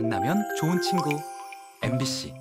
만나면 좋은 친구 MBC.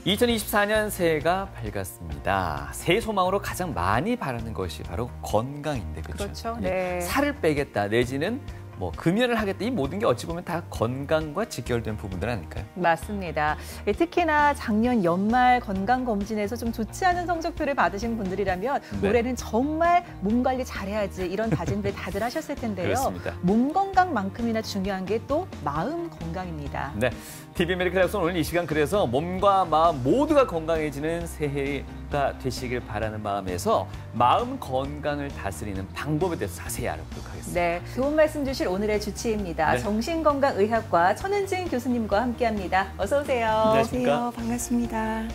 (2024년) 새해가 밝았습니다. 새해 소망으로 가장 많이 바라는 것이 바로 건강인데, 그렇죠? 네. 살을 빼겠다 내지는 금연을 하겠다, 이 모든 게 어찌 보면 다 건강과 직결된 부분들 아닐까요? 맞습니다. 특히나 작년 연말 건강검진에서 좀 좋지 않은 성적표를 받으신 분들이라면 네. 올해는 정말 몸 관리 잘해야지, 이런 다짐들 다들 하셨을 텐데요. 그렇습니다. 몸 건강만큼이나 중요한 게 또 마음 건강입니다. 네, TV 메디컬 약속 오늘 이 시간 그래서 몸과 마음 모두가 건강해지는 새해가 되시길 바라는 마음에서 마음 건강을 다스리는 방법에 대해서 자세히 알아보도록 하겠습니다. 네, 좋은 말씀 주실 오늘의 주치의입니다. 네. 정신건강의학과 천은진 교수님과 함께합니다. 어서 오세요. 안녕하십니까? 반갑습니다.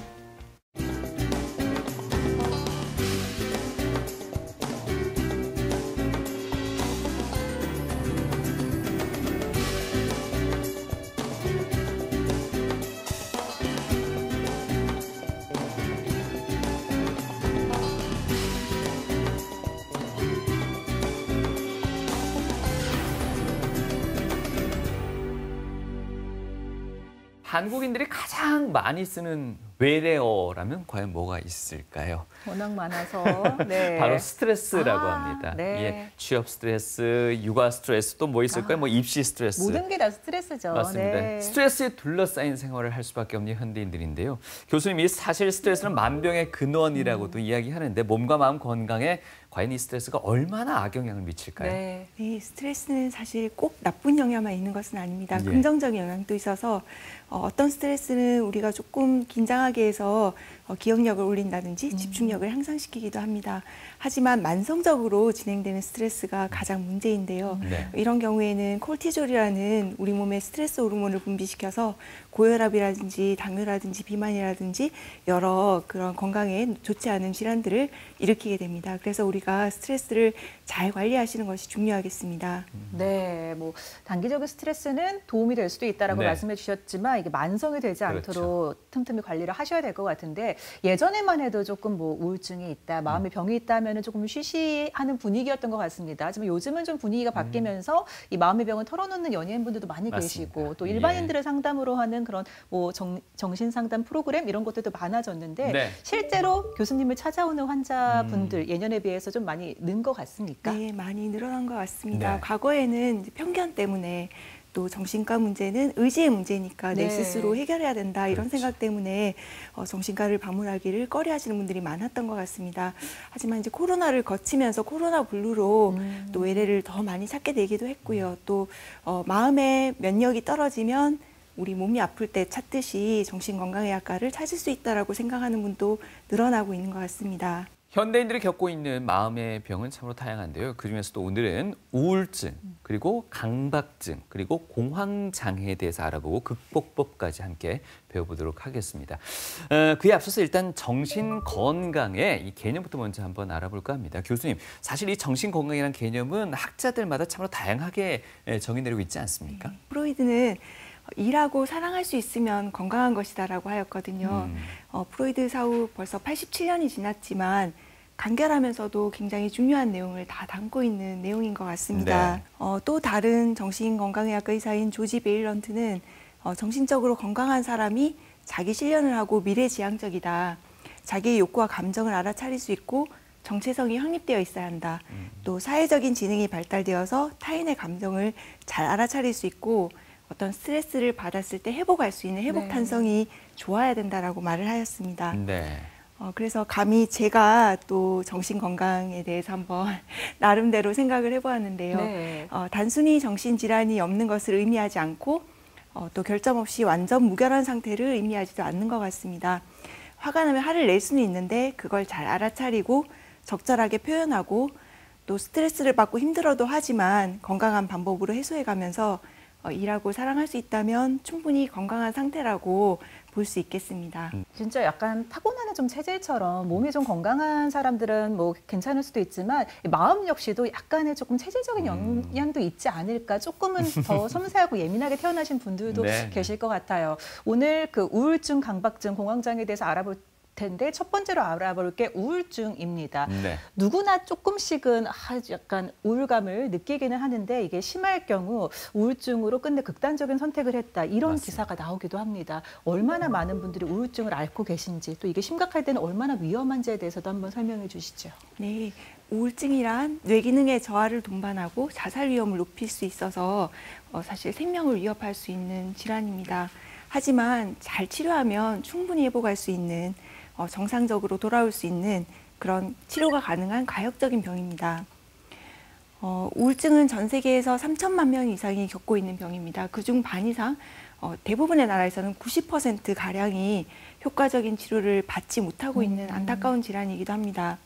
한국인들이 가장 많이 쓰는 외래어라면 과연 뭐가 있을까요? 워낙 많아서. 네. 바로 스트레스라고 합니다. 네. 예, 취업 스트레스, 육아 스트레스, 또 뭐 있을까요? 입시 스트레스. 모든 게 다 스트레스죠. 맞습니다. 네. 스트레스에 둘러싸인 생활을 할 수밖에 없는 현대인들인데요. 교수님이 사실 스트레스는 만병의 근원이라고도 이야기하는데, 몸과 마음 건강에 과연 이 스트레스가 얼마나 악영향을 미칠까요? 네. 네, 스트레스는 사실 꼭 나쁜 영향만 있는 것은 아닙니다. 예. 긍정적인 영향도 있어서 어떤 스트레스는 우리가 조금 긴장하게 해서 기억력을 올린다든지 집중력을 향상시키기도 합니다. 하지만 만성적으로 진행되는 스트레스가 가장 문제인데요. 네. 이런 경우에는 콜티졸이라는 우리 몸의 스트레스 호르몬을 분비시켜서 고혈압이라든지 당뇨라든지 비만이라든지 여러 그런 건강에 좋지 않은 질환들을 일으키게 됩니다. 그래서 우리가 스트레스를 잘 관리하시는 것이 중요하겠습니다. 네, 단기적인 스트레스는 도움이 될 수도 있다라고 네. 말씀해 주셨지만 이게 만성이 되지 그렇죠. 않도록 틈틈이 관리를 하셔야 될 것 같은데, 예전에만 해도 조금 우울증이 있다, 마음의 병이 있다면은 조금 쉬쉬하는 분위기였던 것 같습니다. 하지만 요즘은 좀 분위기가 바뀌면서 이 마음의 병을 털어놓는 연예인분들도 많이 맞습니다. 계시고, 또 예. 일반인들을 상담으로 하는 그런 정신 상담 프로그램 이런 것들도 많아졌는데, 네. 실제로 교수님을 찾아오는 환자분들 예년에 비해서 좀 많이 는 것 같습니까? 네, 많이 늘어난 것 같습니다. 네. 과거에는 이제 편견 때문에 또 정신과 문제는 의지의 문제니까 내 네. 스스로 해결해야 된다, 이런 그렇죠. 생각 때문에 정신과를 방문하기를 꺼려하시는 분들이 많았던 것 같습니다. 하지만 이제 코로나를 거치면서 코로나 블루로 또 외래를 더 많이 찾게 되기도 했고요. 또 마음의 면역이 떨어지면 우리 몸이 아플 때 찾듯이 정신건강의학과를 찾을 수 있다라고 생각하는 분도 늘어나고 있는 것 같습니다. 현대인들이 겪고 있는 마음의 병은 참으로 다양한데요. 그중에서도 오늘은 우울증, 그리고 강박증, 그리고 공황장애에 대해서 알아보고 극복법까지 함께 배워보도록 하겠습니다. 그에 앞서서 일단 정신건강의 이 개념부터 먼저 한번 알아볼까 합니다. 교수님, 사실 이 정신건강이라는 개념은 학자들마다 참으로 다양하게 정의 내리고 있지 않습니까? 프로이드는 일하고 사랑할 수 있으면 건강한 것이다라고 하였거든요. 프로이드 사후 벌써 87년이 지났지만 간결하면서도 굉장히 중요한 내용을 다 담고 있는 내용인 것 같습니다. 네. 또 다른 정신건강의학과 의사인 조지 베일런트는 정신적으로 건강한 사람이 자기 실현을 하고 미래지향적이다. 자기의 욕구와 감정을 알아차릴 수 있고 정체성이 확립되어 있어야 한다. 또 사회적인 지능이 발달되어서 타인의 감정을 잘 알아차릴 수 있고 어떤 스트레스를 받았을 때 회복할 수 있는 회복 탄성이 좋아야 된다라고 말을 하였습니다. 네. 그래서 감히 제가 또 정신건강에 대해서 한번 나름대로 생각을 해보았는데요. 네. 단순히 정신질환이 없는 것을 의미하지 않고 또 결점 없이 완전 무결한 상태를 의미하지도 않는 것 같습니다. 화가 나면 화를 낼 수는 있는데 그걸 잘 알아차리고 적절하게 표현하고 또 스트레스를 받고 힘들어도 하지만 건강한 방법으로 해소해가면서 일하고 사랑할 수 있다면 충분히 건강한 상태라고 볼 수 있겠습니다. 진짜 약간 타고나는 좀 체질처럼 몸이 좀 건강한 사람들은 뭐 괜찮을 수도 있지만 마음 역시도 약간의 조금 체질적인 영향도 있지 않을까. 조금은 더 섬세하고 예민하게 태어나신 분들도 네. 계실 것 같아요. 오늘 그 우울증, 강박증, 공황장애에 대해서 알아볼 텐데 첫 번째로 알아볼 게 우울증입니다. 네. 누구나 조금씩은 약간 우울감을 느끼기는 하는데 이게 심할 경우 우울증으로 끝내 극단적인 선택을 했다. 이런 맞습니다. 기사가 나오기도 합니다. 얼마나 많은 분들이 우울증을 앓고 계신지 또 이게 심각할 때는 얼마나 위험한지에 대해서도 한번 설명해 주시죠. 네, 우울증이란 뇌기능의 저하를 동반하고 자살 위험을 높일 수 있어서 사실 생명을 위협할 수 있는 질환입니다. 하지만 잘 치료하면 충분히 회복할 수 있는 정상적으로 돌아올 수 있는 그런 치료가 가능한 가역적인 병입니다. 우울증은 전 세계에서 3천만 명 이상이 겪고 있는 병입니다. 그중 반 이상, 대부분의 나라에서는 90%가량이 효과적인 치료를 받지 못하고 있는 안타까운 질환이기도 합니다.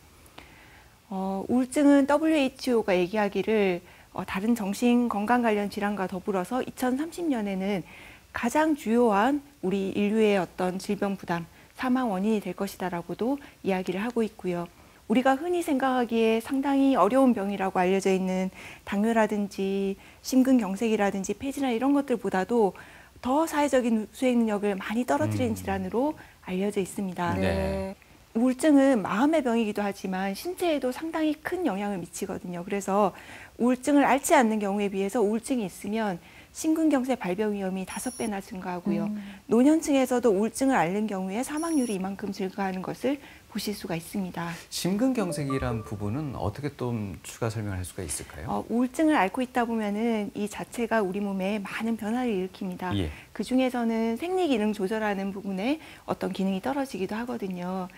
우울증은 WHO가 얘기하기를 다른 정신 건강 관련 질환과 더불어서 2030년에는 가장 주요한 우리 인류의 어떤 질병 부담, 사망 원인이 될 것이다라고도 이야기를 하고 있고요. 우리가 흔히 생각하기에 상당히 어려운 병이라고 알려져 있는 당뇨라든지 심근경색이라든지 폐질환 이런 것들보다도 더 사회적인 수행 능력을 많이 떨어뜨리는 질환으로 알려져 있습니다. 네. 우울증은 마음의 병이기도 하지만 신체에도 상당히 큰 영향을 미치거든요. 그래서 우울증을 앓지 않는 경우에 비해서 우울증이 있으면 심근경색 발병 위험이 5배나 증가하고요. 노년층에서도 우울증을 앓는 경우에 사망률이 이만큼 증가하는 것을 보실 수가 있습니다. 심근경색이란 부분은 어떻게 좀 추가 설명할 수가 있을까요? 우울증을 앓고 있다 보면은 이 자체가 우리 몸에 많은 변화를 일으킵니다. 예. 그 중에서는 생리 기능 조절하는 부분에 어떤 기능이 떨어지기도 하거든요.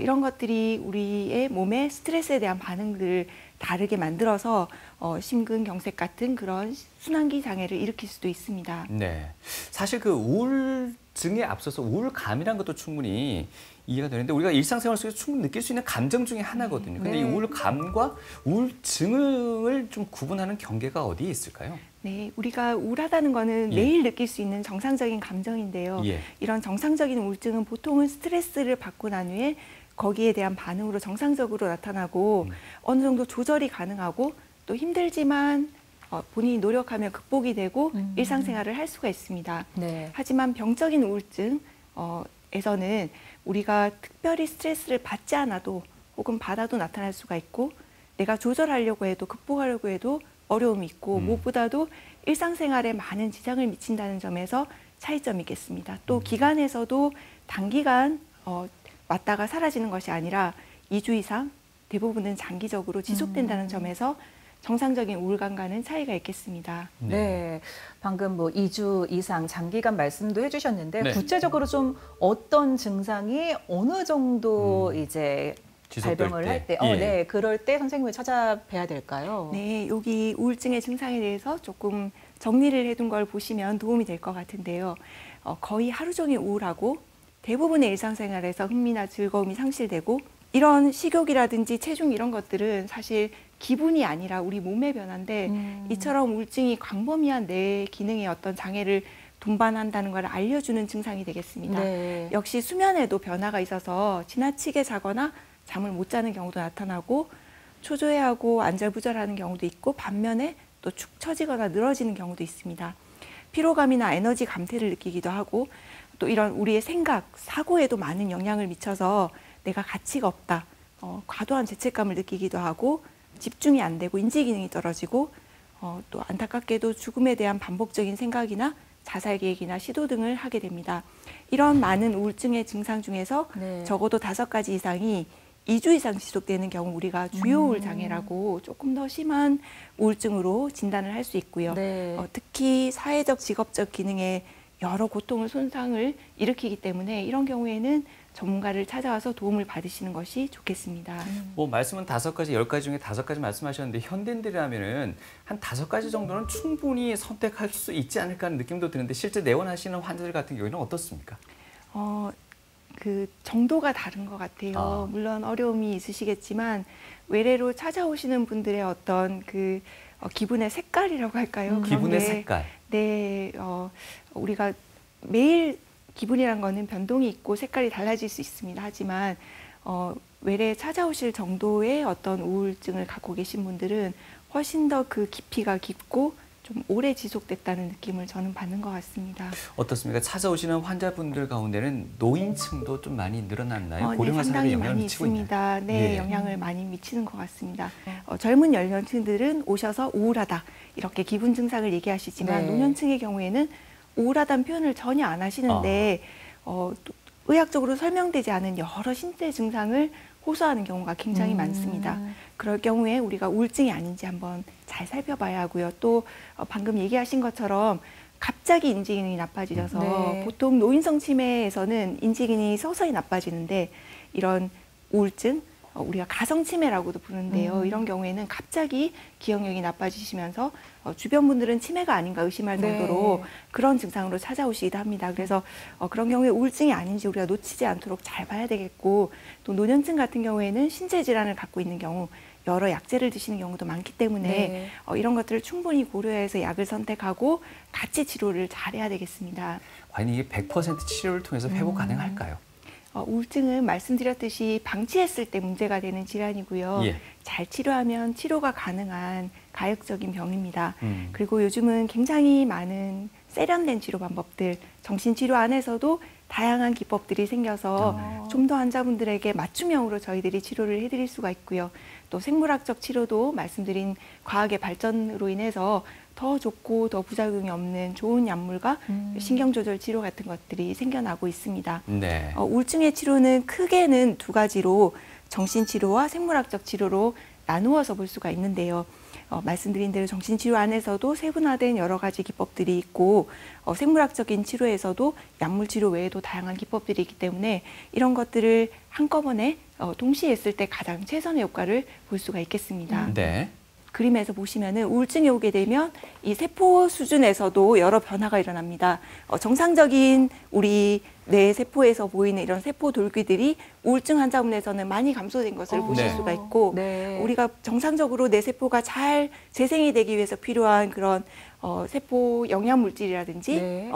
이런 것들이 우리의 몸의 스트레스에 대한 반응들을 다르게 만들어서 심근경색 같은 그런 순환기 장애를 일으킬 수도 있습니다. 네. 사실 그 우울증에 앞서서 우울감이란 것도 충분히 이해가 되는데 우리가 일상생활 속에서 충분히 느낄 수 있는 감정 중에 하나거든요. 근데 이 우울감과 우울증을 좀 구분하는 경계가 어디에 있을까요? 네, 우리가 우울하다는 거는 매일 느낄 수 있는 정상적인 감정인데요. 예. 이런 정상적인 우울증은 보통은 스트레스를 받고 난 후에 거기에 대한 반응으로 정상적으로 나타나고 어느 정도 조절이 가능하고 또 힘들지만 본인이 노력하면 극복이 되고 일상생활을 할 수가 있습니다. 네. 하지만 병적인 우울증에서는 우리가 특별히 스트레스를 받지 않아도 혹은 받아도 나타날 수가 있고 내가 조절하려고 해도 극복하려고 해도 어려움이 있고 무엇보다도 일상생활에 많은 지장을 미친다는 점에서 차이점이 있겠습니다. 또 기간에서도 단기간 왔다가 사라지는 것이 아니라 2주 이상 대부분은 장기적으로 지속된다는 점에서 정상적인 우울감과는 차이가 있겠습니다. 네. 방금 뭐 2주 이상 장기간 말씀도 해주셨는데 네. 구체적으로 좀 어떤 증상이 어느 정도 이제 지속될 발병을 때. 할 때, 예. 네, 그럴 때 선생님을 찾아뵈야 될까요? 네, 여기 우울증의 증상에 대해서 조금 정리를 해둔 걸 보시면 도움이 될 것 같은데요. 거의 하루 종일 우울하고 대부분의 일상생활에서 흥미나 즐거움이 상실되고 이런 식욕이라든지 체중 이런 것들은 사실 기분이 아니라 우리 몸의 변화인데 이처럼 우울증이 광범위한 뇌 기능의 어떤 장애를 동반한다는 걸 알려주는 증상이 되겠습니다. 네. 역시 수면에도 변화가 있어서 지나치게 자거나 잠을 못 자는 경우도 나타나고 초조해하고 안절부절하는 경우도 있고 반면에 또 축 처지거나 늘어지는 경우도 있습니다. 피로감이나 에너지 감퇴를 느끼기도 하고 또 이런 우리의 생각, 사고에도 많은 영향을 미쳐서 내가 가치가 없다, 과도한 죄책감을 느끼기도 하고 집중이 안 되고 인지 기능이 떨어지고 또 안타깝게도 죽음에 대한 반복적인 생각이나 자살 계획이나 시도 등을 하게 됩니다. 이런 많은 우울증의 증상 중에서 네. 적어도 5가지 이상이 2주 이상 지속되는 경우 우리가 주요 우울 장애라고 조금 더 심한 우울증으로 진단을 할 수 있고요. 네. 특히 사회적, 직업적 기능에 여러 고통을 손상을 일으키기 때문에 이런 경우에는 전문가를 찾아와서 도움을 받으시는 것이 좋겠습니다. 뭐 말씀은 5가지, 10가지 중에 5가지 말씀하셨는데 현대인들이라면은 한 5가지 정도는 충분히 선택할 수 있지 않을까 하는 느낌도 드는데 실제 내원하시는 환자들 같은 경우에는 어떻습니까? 그 정도가 다른 것 같아요. 물론 어려움이 있으시겠지만 외래로 찾아오시는 분들의 어떤 그 기분의 색깔이라고 할까요? 기분의 그런데 색깔. 네, 우리가 매일 기분이란 거는 변동이 있고 색깔이 달라질 수 있습니다. 하지만 외래 찾아오실 정도의 어떤 우울증을 갖고 계신 분들은 훨씬 더 그 깊이가 깊고 좀 오래 지속됐다는 느낌을 저는 받는 것 같습니다. 어떻습니까? 찾아오시는 환자분들 가운데는 노인층도 좀 많이 늘어났나요? 네, 고령화 사회에 상당히 영향을 많이 미치고 있습니다. 있나요? 네, 예. 영향을 많이 미치는 것 같습니다. 젊은 연령층들은 오셔서 우울하다 이렇게 기분 증상을 얘기하시지만 네. 노년층의 경우에는 우울하다는 표현을 전혀 안 하시는데 의학적으로 설명되지 않은 여러 신체 증상을 호소하는 경우가 굉장히 많습니다. 그럴 경우에 우리가 우울증이 아닌지 한번 잘 살펴봐야 하고요. 또 방금 얘기하신 것처럼 갑자기 인지 기능이 나빠지셔서 네. 보통 노인성 치매에서는 인지 기능이 서서히 나빠지는데 이런 우울증, 우리가 가성 치매라고도 부르는데요. 이런 경우에는 갑자기 기억력이 나빠지시면서 주변 분들은 치매가 아닌가 의심할 정도로 네. 그런 증상으로 찾아오시기도 합니다. 그래서 그런 경우에 우울증이 아닌지 우리가 놓치지 않도록 잘 봐야 되겠고 또 노년층 같은 경우에는 신체 질환을 갖고 있는 경우 여러 약제를 드시는 경우도 많기 때문에 네. 이런 것들을 충분히 고려해서 약을 선택하고 같이 치료를 잘해야 되겠습니다. 과연 이게 100% 치료를 통해서 회복 가능할까요? 우울증은 말씀드렸듯이 방치했을 때 문제가 되는 질환이고요. 예. 잘 치료하면 치료가 가능한 가역적인 병입니다. 음. 그리고 요즘은 굉장히 많은 세련된 치료 방법들, 정신치료 안에서도 다양한 기법들이 생겨서 좀 더 환자분들에게 맞춤형으로 저희들이 치료를 해드릴 수가 있고요. 또 생물학적 치료도 말씀드린 과학의 발전으로 인해서 더 좋고 더 부작용이 없는 좋은 약물과 신경조절 치료 같은 것들이 생겨나고 있습니다. 네. 우울증의 치료는 크게는 두 가지로 정신치료와 생물학적 치료로 나누어서 볼 수가 있는데요. 말씀드린 대로 정신치료 안에서도 세분화된 여러 가지 기법들이 있고 생물학적인 치료에서도 약물치료 외에도 다양한 기법들이 있기 때문에 이런 것들을 한꺼번에 동시에 했을 때 가장 최선의 효과를 볼 수가 있겠습니다. 네. 그림에서 보시면은 우울증이 오게 되면 이 세포 수준에서도 여러 변화가 일어납니다. 정상적인 우리 뇌 세포에서 보이는 이런 세포 돌기들이 우울증 환자분에서는 많이 감소된 것을 보실 네. 수가 있고 네. 우리가 정상적으로 뇌 세포가 잘 재생이 되기 위해서 필요한 그런 세포 영양 물질이라든지 네.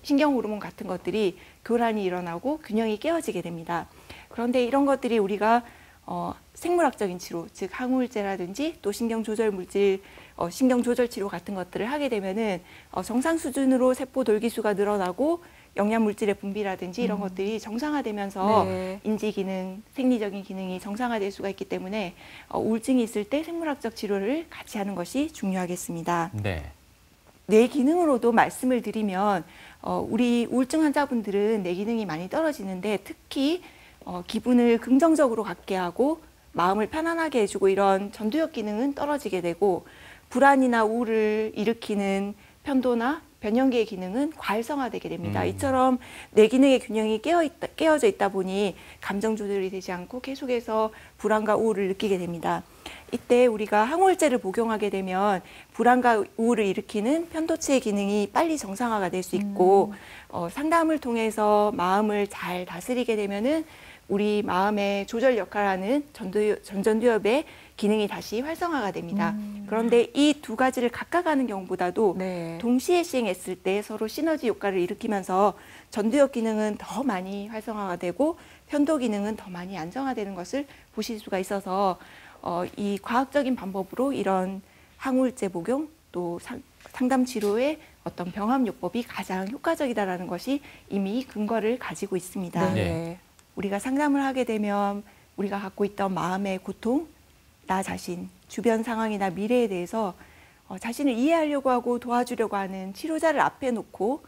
신경 호르몬 같은 것들이 교란이 일어나고 균형이 깨어지게 됩니다. 그런데 이런 것들이 우리가 생물학적인 치료, 즉 항우울제라든지 또 신경조절 물질, 신경조절 치료 같은 것들을 하게 되면은 정상 수준으로 세포 돌기수가 늘어나고 영양 물질의 분비라든지 이런 것들이 정상화되면서 네. 인지 기능, 생리적인 기능이 정상화될 수가 있기 때문에 우울증이 있을 때 생물학적 치료를 같이 하는 것이 중요하겠습니다. 네. 뇌 기능으로도 말씀을 드리면 우리 우울증 환자분들은 뇌 기능이 많이 떨어지는데 특히 기분을 긍정적으로 갖게 하고 마음을 편안하게 해주고 이런 전두엽 기능은 떨어지게 되고 불안이나 우울을 일으키는 편도나 변연계의 기능은 과활성화되게 됩니다. 이처럼 뇌 기능의 균형이 깨어져 있다 보니 감정 조절이 되지 않고 계속해서 불안과 우울을 느끼게 됩니다. 이때 우리가 항우울제를 복용하게 되면 불안과 우울을 일으키는 편도체의 기능이 빨리 정상화가 될 수 있고 상담을 통해서 마음을 잘 다스리게 되면은 우리 마음의 조절 역할을 하는 전전두엽의 기능이 다시 활성화가 됩니다. 그런데 이 두 가지를 각각 하는 경우보다도 네. 동시에 시행했을 때 서로 시너지 효과를 일으키면서 전두엽 기능은 더 많이 활성화가 되고 편도 기능은 더 많이 안정화되는 것을 보실 수가 있어서 이 과학적인 방법으로 이런 항우울제 복용 또 상담 치료의 어떤 병합요법이 가장 효과적이다라는 것이 이미 근거를 가지고 있습니다. 네. 우리가 상담을 하게 되면 우리가 갖고 있던 마음의 고통, 나 자신, 주변 상황이나 미래에 대해서 자신을 이해하려고 하고 도와주려고 하는 치료자를 앞에 놓고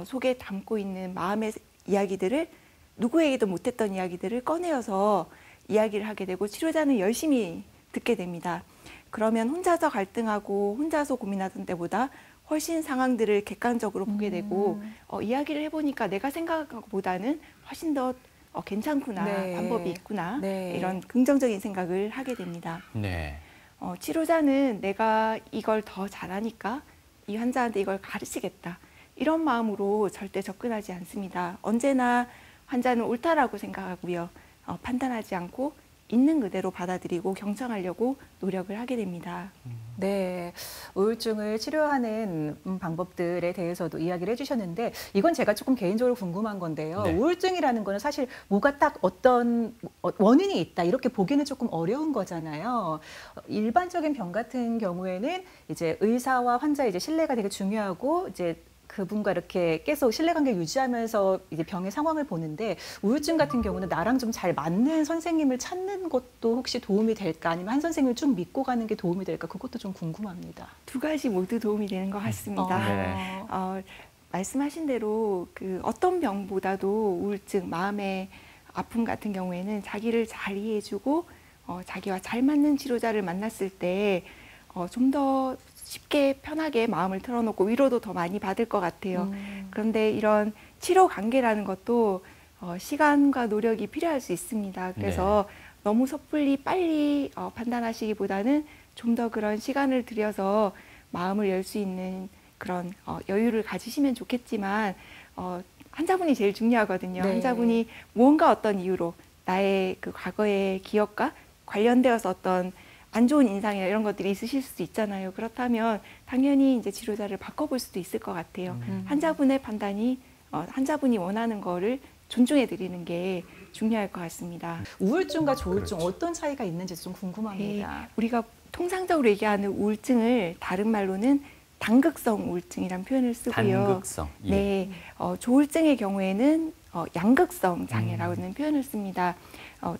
속에 담고 있는 마음의 이야기들을 누구에게도 못했던 이야기들을 꺼내어서 이야기를 하게 되고 치료자는 열심히 듣게 됩니다. 그러면 혼자서 갈등하고 혼자서 고민하던 때보다 훨씬 상황들을 객관적으로 보게 되고 이야기를 해보니까 내가 생각한 것보다는 훨씬 더 괜찮구나, 네. 방법이 있구나 네. 이런 긍정적인 생각을 하게 됩니다. 네. 치료자는 내가 이걸 더 잘하니까 이 환자한테 이걸 가르치겠다 이런 마음으로 절대 접근하지 않습니다. 언제나 환자는 옳다라고 생각하고요. 판단하지 않고 있는 그대로 받아들이고 경청하려고 노력을 하게 됩니다. 네, 우울증을 치료하는 방법들에 대해서도 이야기를 해주셨는데 이건 제가 조금 개인적으로 궁금한 건데요. 네. 우울증이라는 거는 사실 뭐가 딱 어떤 원인이 있다 이렇게 보기는 조금 어려운 거잖아요. 일반적인 병 같은 경우에는 이제 의사와 환자의 이제 신뢰가 되게 중요하고 이제 그분과 이렇게 계속 신뢰관계를 유지하면서 이제 병의 상황을 보는데 우울증 같은 경우는 나랑 좀 잘 맞는 선생님을 찾는 것도 혹시 도움이 될까 아니면 한 선생님을 좀 믿고 가는 게 도움이 될까 그것도 좀 궁금합니다. 두 가지 모두 도움이 되는 것 같습니다. 네. 말씀하신 대로 그 어떤 병보다도 우울증, 마음의 아픔 같은 경우에는 자기를 잘 이해해주고 자기와 잘 맞는 치료자를 만났을 때 좀 더 쉽게 편하게 마음을 털어놓고 위로도 더 많이 받을 것 같아요. 그런데 이런 치료 관계라는 것도 시간과 노력이 필요할 수 있습니다. 그래서 너무 섣불리 빨리 판단하시기보다는 좀 더 그런 시간을 들여서 마음을 열 수 있는 그런 여유를 가지시면 좋겠지만 환자분이 제일 중요하거든요. 네. 환자분이 무언가 어떤 이유로 나의 그 과거의 기억과 관련되어서 어떤 안 좋은 인상이나 이런 것들이 있으실 수도 있잖아요. 그렇다면 당연히 이제 치료자를 바꿔볼 수도 있을 것 같아요. 환자분의 판단이 환자분이 원하는 거를 존중해 드리는 게 중요할 것 같습니다. 우울증과 조울증 그렇죠. 어떤 차이가 있는지 좀 궁금합니다. 우리가 통상적으로 얘기하는 우울증을 다른 말로는 당극성 우울증이란 표현을 쓰고요. 단극성. 예. 네, 조울증의 경우에는 양극성 장애라는 표현을 씁니다.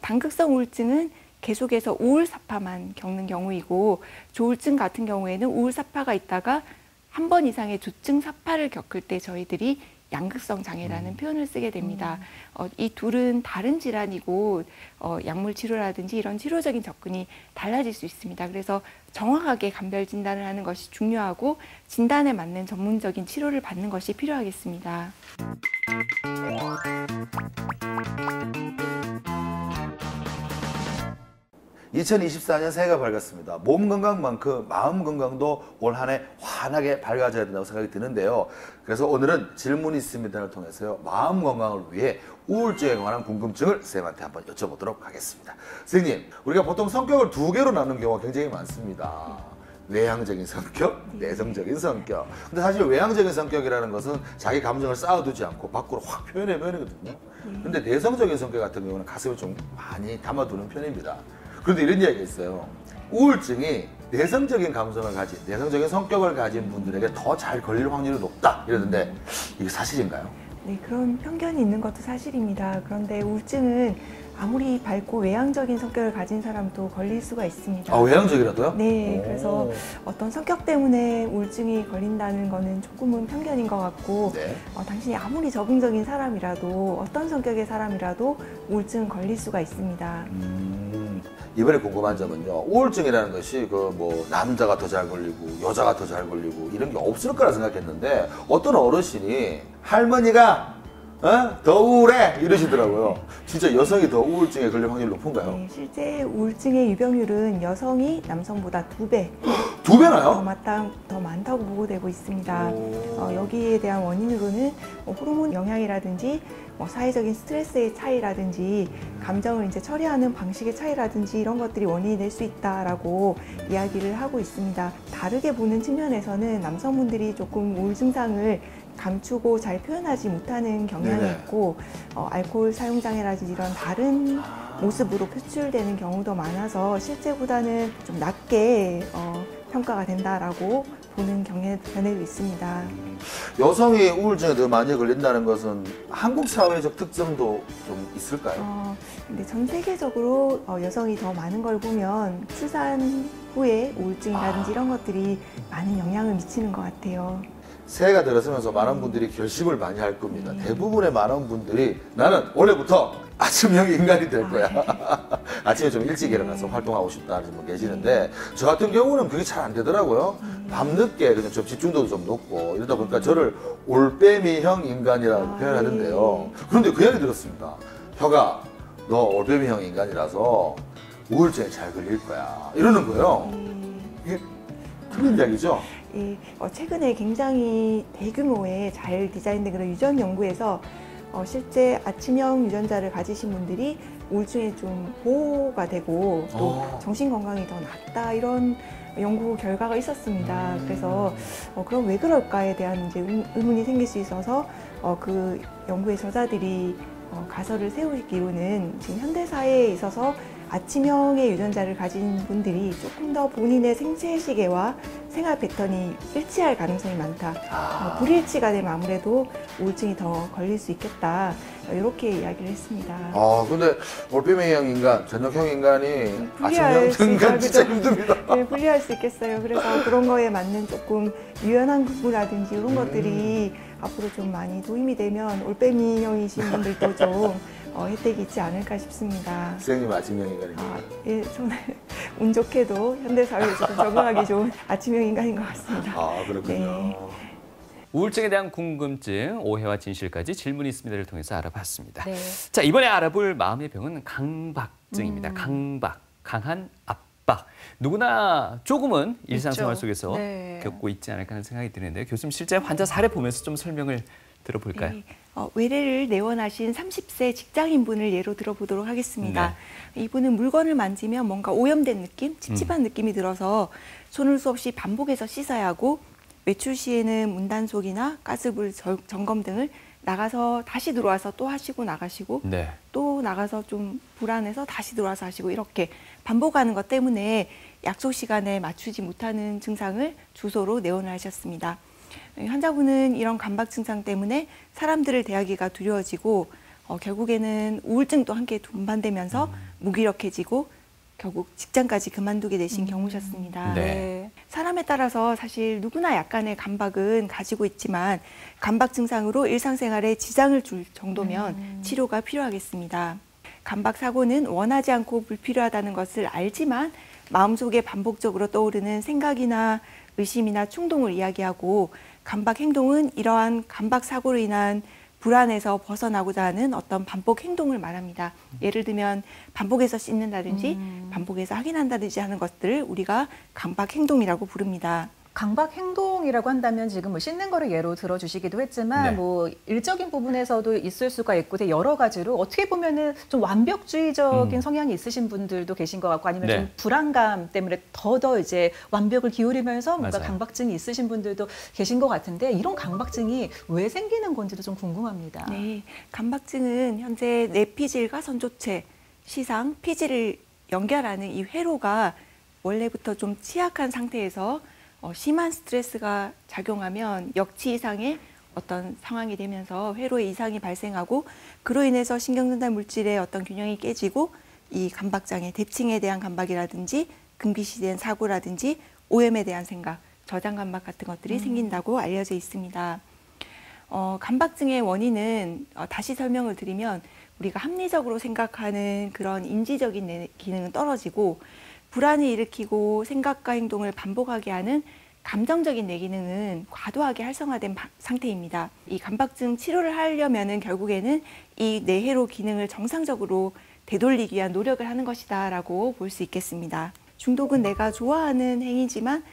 당극성 우울증은 계속해서 우울사파만 겪는 경우이고 조울증 같은 경우에는 우울사파가 있다가 한 번 이상의 조증사파를 겪을 때 저희들이 양극성 장애라는 표현을 쓰게 됩니다. 이 둘은 다른 질환이고 약물 치료라든지 이런 치료적인 접근이 달라질 수 있습니다. 그래서 정확하게 감별 진단을 하는 것이 중요하고 진단에 맞는 전문적인 치료를 받는 것이 필요하겠습니다. 2024년 새해가 밝았습니다. 몸 건강만큼 마음 건강도 올 한 해 환하게 밝아져야 된다고 생각이 드는데요. 그래서 오늘은 질문이 있습니다를 통해서요. 마음 건강을 위해 우울증에 관한 궁금증을 선생님한테 한번 여쭤보도록 하겠습니다. 선생님, 우리가 보통 성격을 두 개로 나누는 경우가 굉장히 많습니다. 외향적인 성격, 내성적인 성격. 근데 사실 외향적인 성격이라는 것은 자기 감정을 쌓아두지 않고 밖으로 확 표현해버리거든요. 근데 내성적인 성격 같은 경우는 가슴에 좀 많이 담아두는 편입니다. 그런데 이런 이야기가 있어요. 우울증이 내성적인 감성을 가진, 내성적인 성격을 가진 분들에게 더 잘 걸릴 확률이 높다 이러던데 이게 사실인가요? 네, 그런 편견이 있는 것도 사실입니다. 그런데 우울증은 아무리 밝고 외향적인 성격을 가진 사람도 걸릴 수가 있습니다. 아, 외향적이라도요? 네, 오. 그래서 어떤 성격 때문에 우울증이 걸린다는 거는 조금은 편견인 것 같고 네. 당신이 아무리 적응적인 사람이라도 어떤 성격의 사람이라도 우울증은 걸릴 수가 있습니다. 이번에 궁금한 점은요. 우울증이라는 것이 그 뭐 남자가 더 잘 걸리고 여자가 더 잘 걸리고 이런 게 없을 거라 생각했는데 어떤 어르신이 할머니가 더 우울해 이러시더라고요. 진짜 여성이 더 우울증에 걸릴 확률이 높은가요? 네, 실제 우울증의 유병률은 여성이 남성보다 2배 두 배나요? 더 많다고 보고되고 있습니다. 여기에 대한 원인으로는 호르몬 영향이라든지 사회적인 스트레스의 차이라든지 감정을 이제 처리하는 방식의 차이라든지 이런 것들이 원인이 될 수 있다라고 이야기를 하고 있습니다. 다르게 보는 측면에서는 남성분들이 조금 우울 증상을 감추고 잘 표현하지 못하는 경향이 네네. 있고 알코올 사용 장애라든지 이런 다른 모습으로 표출되는 경우도 많아서 실제보다는 좀 낮게 평가가 된다라고 보는 견해도 있습니다. 여성이 우울증에 더 많이 걸린다는 것은 한국 사회적 특성도 좀 있을까요? 근데 전 세계적으로 여성이 더 많은 걸 보면 출산 후에 우울증이라든지 이런 것들이 많은 영향을 미치는 것 같아요. 새해가 들어서면서 많은 분들이 결심을 많이 할 겁니다. 대부분의 많은 분들이 나는 올해부터 아침형 인간이 될 거야. 아침에 좀 일찍 일어나서 활동하고 싶다는 분 계시는데 저 같은 경우는 그게 잘 안 되더라고요. 밤늦게 그냥 좀 집중도도 좀 높고 이러다 보니까 저를 올빼미형 인간이라고 표현하는데요. 그런데 그 이야기 들었습니다. 혀가 너 올빼미형 인간이라서 우울증에 잘 걸릴 거야. 이러는 거예요. 이게 틀린 이야기죠? 최근에 굉장히 대규모의 잘 디자인된 그런 유전 연구에서 실제 아침형 유전자를 가지신 분들이 우울증에 좀 보호가 되고 또 정신 건강이 더 낫다 이런 연구 결과가 있었습니다. 그래서 그럼 왜 그럴까에 대한 이제 의문이 생길 수 있어서 그 연구의 저자들이 가설을 세우기로는 지금 현대 사회에 있어서 아침형의 유전자를 가진 분들이 조금 더 본인의 생체 시계와 생활 패턴이 일치할 가능성이 많다. 불일치가 되면 아무래도 우울증이 더 걸릴 수 있겠다. 이렇게 이야기를 했습니다. 근데 올빼미형 인간, 저녁형 인간이 아침형 수 인간 진짜 있죠. 힘듭니다. 네, 분리할 수 있겠어요. 그래서 그런 거에 맞는 조금 유연한 근무라든지 이런 것들이 앞으로 좀 많이 도움이 되면 올빼미형이신 분들도 좀 혜택이 있지 않을까 싶습니다. 선생님 아침형 인간입니다. 예, 저는 운 좋게도 현대사회에 좀 적응하기 좋은 아침형 인간인 것 같습니다. 그렇군요. 네. 우울증에 대한 궁금증, 오해와 진실까지 질문이 있습니다를 통해서 알아봤습니다. 네. 자, 이번에 알아볼 마음의 병은 강박증입니다. 강박, 강한 압박. 누구나 조금은 일상생활 속에서 네. 겪고 있지 않을까 하는 생각이 드는데요. 교수님 실제 환자 사례 보면서 좀 설명을 들어볼까요? 네. 외래를 내원하신 30세 직장인분을 예로 들어보도록 하겠습니다. 이분은 물건을 만지면 뭔가 오염된 느낌, 찝찝한 느낌이 들어서 손을 수없이 반복해서 씻어야 하고 외출 시에는 문단속이나 가스불 점검 등을 나가서 다시 들어와서 또 하시고 나가시고 네. 또 나가서 좀 불안해서 다시 들어와서 하시고 이렇게 반복하는 것 때문에 약속 시간에 맞추지 못하는 증상을 주소로 내원을 하셨습니다. 환자분은 이런 강박 증상 때문에 사람들을 대하기가 두려워지고 결국에는 우울증도 함께 동반되면서 무기력해지고 결국 직장까지 그만두게 되신 경우셨습니다. 네. 사람에 따라서 사실 누구나 약간의 강박은 가지고 있지만 강박 증상으로 일상생활에 지장을 줄 정도면 치료가 필요하겠습니다. 강박 사고는 원하지 않고 불필요하다는 것을 알지만 마음속에 반복적으로 떠오르는 생각이나 의심이나 충동을 이야기하고 강박 행동은 이러한 강박 사고로 인한 불안에서 벗어나고자 하는 어떤 반복 행동을 말합니다. 예를 들면 반복해서 씻는다든지 반복해서 확인한다든지 하는 것들을 우리가 강박 행동이라고 부릅니다. 강박 행동이라고 한다면 지금 뭐 씻는 거를 예로 들어주시기도 했지만 네. 뭐 일적인 부분에서도 있을 수가 있고 되게 여러 가지로 어떻게 보면은 좀 완벽주의적인 성향이 있으신 분들도 계신 것 같고 아니면 네. 좀 불안감 때문에 더 이제 완벽을 기울이면서 뭔가 맞아요. 강박증이 있으신 분들도 계신 것 같은데 이런 강박증이 왜 생기는 건지도 좀 궁금합니다. 네, 강박증은 현재 뇌피질과 선조체, 시상, 피질을 연결하는 이 회로가 원래부터 좀 취약한 상태에서 심한 스트레스가 작용하면 역치 이상의 어떤 상황이 되면서 회로에 이상이 발생하고 그로 인해서 신경전달 물질의 어떤 균형이 깨지고 이 강박장애, 대칭에 대한 강박이라든지 금기시된 사고라든지 오염에 대한 생각, 저장 강박 같은 것들이 생긴다고 알려져 있습니다. 강박증의 원인은 다시 설명을 드리면 우리가 합리적으로 생각하는 그런 인지적인 기능은 떨어지고 불안을 일으키고 생각과 행동을 반복하게 하는 감정적인 뇌 기능은 과도하게 활성화된 상태입니다. 이 강박증 치료를 하려면은 결국에는 이 뇌회로 기능을 정상적으로 되돌리기 위한 노력을 하는 것이다라고 볼 수 있겠습니다. 중독은 내가 좋아하는 행위지만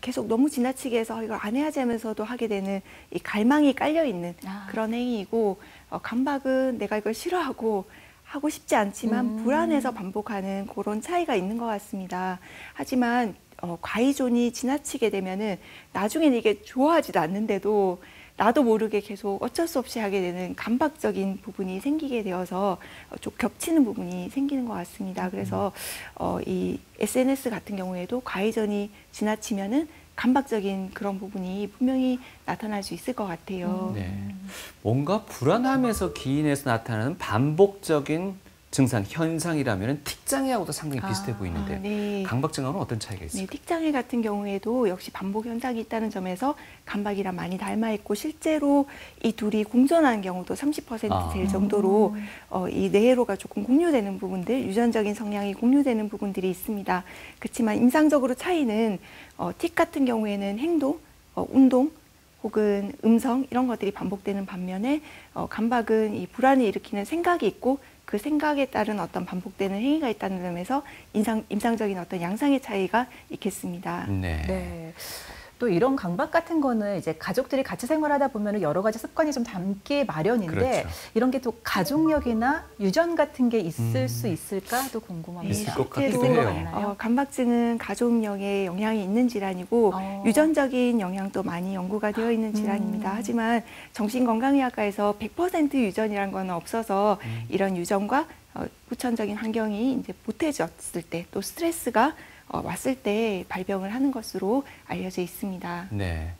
계속 너무 지나치게 해서 이걸 안 해야지 하면서도 하게 되는 이 갈망이 깔려 있는 그런 행위이고 강박은 내가 이걸 싫어하고 하고 싶지 않지만 불안해서 반복하는 그런 차이가 있는 것 같습니다. 하지만 과의존이 지나치게 되면은 나중에는 이게 좋아하지도 않는데도 나도 모르게 계속 어쩔 수 없이 하게 되는 강박적인 부분이 생기게 되어서 좀 겹치는 부분이 생기는 것 같습니다. 그래서 이 SNS 같은 경우에도 과의존이 지나치면은 강박적인 그런 부분이 분명히 나타날 수 있을 것 같아요. 네. 뭔가 불안함에서 기인해서 나타나는 반복적인 증상, 현상이라면 틱장애하고도 상당히 비슷해 보이는데 네. 강박증하고는 어떤 차이가 네, 있을까요? 틱장애 같은 경우에도 역시 반복 현상이 있다는 점에서 강박이랑 많이 닮아 있고 실제로 이 둘이 공존하는 경우도 30% 될 정도로 이 뇌회로가 조금 공유되는 부분들, 유전적인 성향이 공유되는 부분들이 있습니다. 그렇지만 임상적으로 차이는 틱 같은 경우에는 행동, 운동, 혹은 음성 이런 것들이 반복되는 반면에 강박은 이 불안을 일으키는 생각이 있고 그 생각에 따른 어떤 반복되는 행위가 있다는 점에서 임상적인 어떤 양상의 차이가 있겠습니다. 네. 네. 또 이런 강박 같은 거는 이제 가족들이 같이 생활하다 보면 여러 가지 습관이 좀 담기 마련인데 그렇죠. 이런 게 또 가족력이나 유전 같은 게 있을 수 있을까도 궁금합니다. 있을 것 실제로 같기도 해요. 강박증은 가족력에 영향이 있는 질환이고 유전적인 영향도 많이 연구가 되어 있는 질환입니다. 하지만 정신건강의학과에서 100% 유전이란 건 없어서 이런 유전과 후천적인 환경이 이제 보태졌을 때 또 스트레스가 왔을 때 발병을 하는 것으로 알려져 있습니다. 네.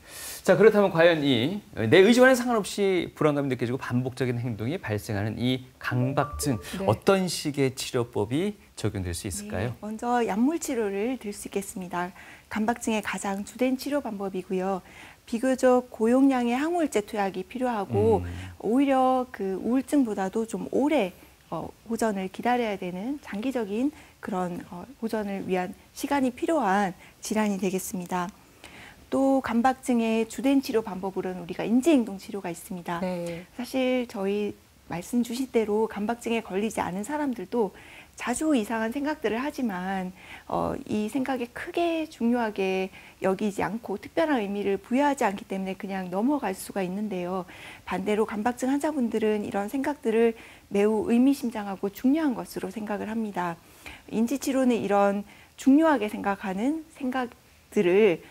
자, 그렇다면 과연 이 내 의지와는 상관없이 불안감이 느껴지고 반복적인 행동이 발생하는 이 강박증 네. 어떤 식의 치료법이 적용될 수 있을까요? 네, 먼저 약물 치료를 들 수 있겠습니다. 강박증의 가장 주된 치료 방법이고요. 비교적 고용량의 항우울제 투약이 필요하고 오히려 그 우울증보다도 좀 오래 호전을 기다려야 되는 장기적인 그런 호전을 위한 시간이 필요한 질환이 되겠습니다. 또 강박증의 주된 치료 방법으로는 우리가 인지행동 치료가 있습니다. 네. 사실 저희 말씀 주신 대로 강박증에 걸리지 않은 사람들도 자주 이상한 생각들을 하지만 이 생각에 크게 중요하게 여기지 않고 특별한 의미를 부여하지 않기 때문에 그냥 넘어갈 수가 있는데요. 반대로 강박증 환자분들은 이런 생각들을 매우 의미심장하고 중요한 것으로 생각을 합니다. 인지치료는 이런 중요하게 생각하는 생각들을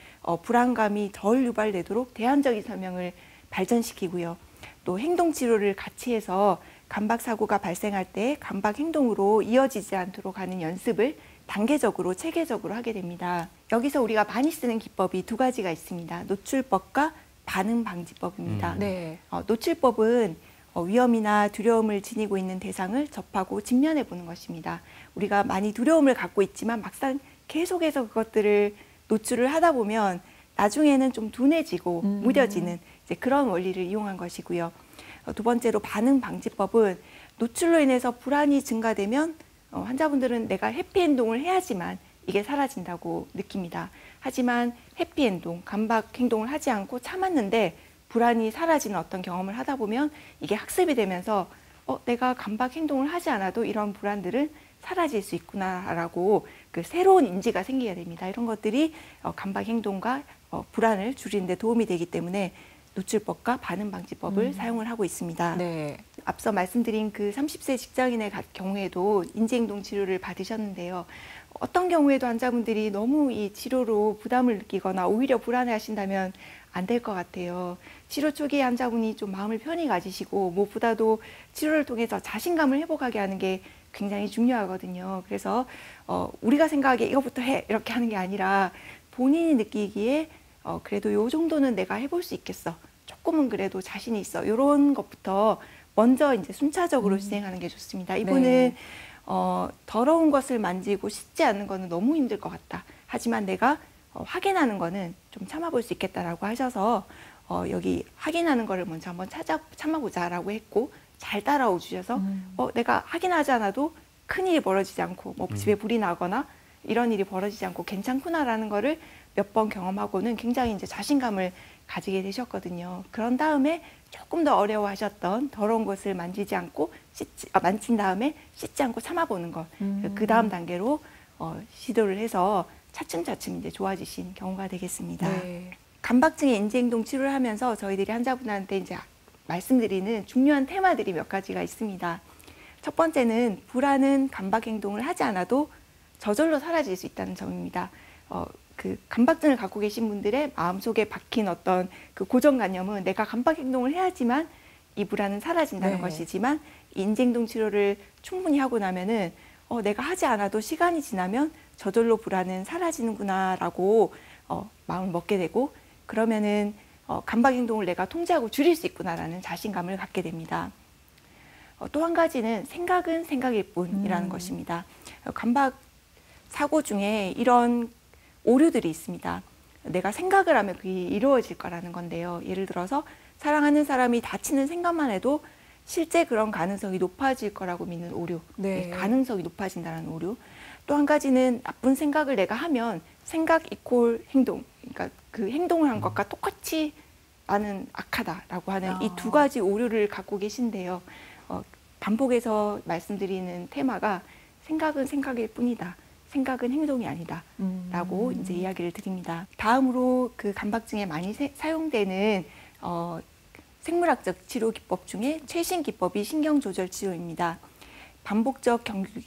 불안감이 덜 유발되도록 대안적인 설명을 발전시키고요. 또 행동치료를 같이 해서 강박사고가 발생할 때 강박행동으로 이어지지 않도록 하는 연습을 단계적으로 체계적으로 하게 됩니다. 여기서 우리가 많이 쓰는 기법이 두 가지가 있습니다. 노출법과 반응방지법입니다. 네. 노출법은 위험이나 두려움을 지니고 있는 대상을 접하고 직면해 보는 것입니다. 우리가 많이 두려움을 갖고 있지만 막상 계속해서 그것들을 노출을 하다 보면 나중에는 좀 둔해지고 무뎌지는 이제 그런 원리를 이용한 것이고요. 두 번째로 반응방지법은 노출로 인해서 불안이 증가되면 환자분들은 내가 해피행동을 해야지만 이게 사라진다고 느낍니다. 하지만 해피행동, 강박행동을 하지 않고 참았는데 불안이 사라지는 어떤 경험을 하다 보면 이게 학습이 되면서 내가 강박행동을 하지 않아도 이런 불안들은 사라질 수 있구나라고 그 새로운 인지가 생기게 됩니다. 이런 것들이 강박행동과 불안을 줄이는 데 도움이 되기 때문에 노출법과 반응방지법을 사용을 하고 있습니다. 네. 앞서 말씀드린 그 30세 직장인의 경우에도 인지행동 치료를 받으셨는데요. 어떤 경우에도 환자분들이 너무 이 치료로 부담을 느끼거나 오히려 불안해하신다면 안 될 것 같아요. 치료 초기에 환자분이 좀 마음을 편히 가지시고 무엇보다도 치료를 통해서 자신감을 회복하게 하는 게 굉장히 중요하거든요. 그래서 우리가 생각하기에 이것부터 해 이렇게 하는 게 아니라 본인이 느끼기에 그래도 요 정도는 내가 해볼 수 있겠어. 조금은 그래도 자신이 있어. 이런 것부터 먼저 이제 순차적으로 진행하는 게 좋습니다. 이분은 네. 더러운 것을 만지고 씻지 않는 거는 너무 힘들 것 같다. 하지만 내가 확인하는 거는 좀 참아볼 수 있겠다라고 하셔서 여기 확인하는 거를 먼저 한번 참아보자라고 했고 잘 따라오 주셔서 내가 확인하지 않아도 큰일이 벌어지지 않고 뭐 집에 불이 나거나 이런 일이 벌어지지 않고 괜찮구나라는 거를 몇 번 경험하고는 굉장히 이제 자신감을 가지게 되셨거든요. 그런 다음에 조금 더 어려워하셨던 더러운 것을 만지지 않고 만진 다음에 씻지 않고 참아보는 것. 그 다음 단계로 시도를 해서 차츰차츰 이제 좋아지신 경우가 되겠습니다. 네. 강박증의 인지행동 치료를 하면서 저희들이 환자분한테 이제 말씀드리는 중요한 테마들이 몇 가지가 있습니다. 첫 번째는 불안은 강박행동을 하지 않아도 저절로 사라질 수 있다는 점입니다. 그 강박증을 갖고 계신 분들의 마음속에 박힌 어떤 그 고정관념은 내가 강박행동을 해야지만 이 불안은 사라진다는 네. 것이지만 인지행동 치료를 충분히 하고 나면은 내가 하지 않아도 시간이 지나면 저절로 불안은 사라지는구나라고 마음을 먹게 되고 그러면은 강박행동을 내가 통제하고 줄일 수 있구나라는 자신감을 갖게 됩니다. 또 한 가지는 생각은 생각일 뿐이라는 것입니다. 강박 사고 중에 이런 오류들이 있습니다. 내가 생각을 하면 그게 이루어질 거라는 건데요. 예를 들어서 사랑하는 사람이 다치는 생각만 해도 실제 그런 가능성이 높아질 거라고 믿는 오류, 네. 가능성이 높아진다는 오류. 또 한 가지는 나쁜 생각을 내가 하면 생각 이퀄 행동, 그러니까 그 행동을 한 것과 똑같이 나는 악하다라고 하는 이 두 가지 오류를 갖고 계신데요. 반복해서 말씀드리는 테마가 생각은 생각일 뿐이다. 생각은 행동이 아니다라고 이제 이야기를 드립니다. 다음으로 그 감박증에 많이 사용되는 생물학적 치료 기법 중에 최신 기법이 신경조절 치료입니다. 반복적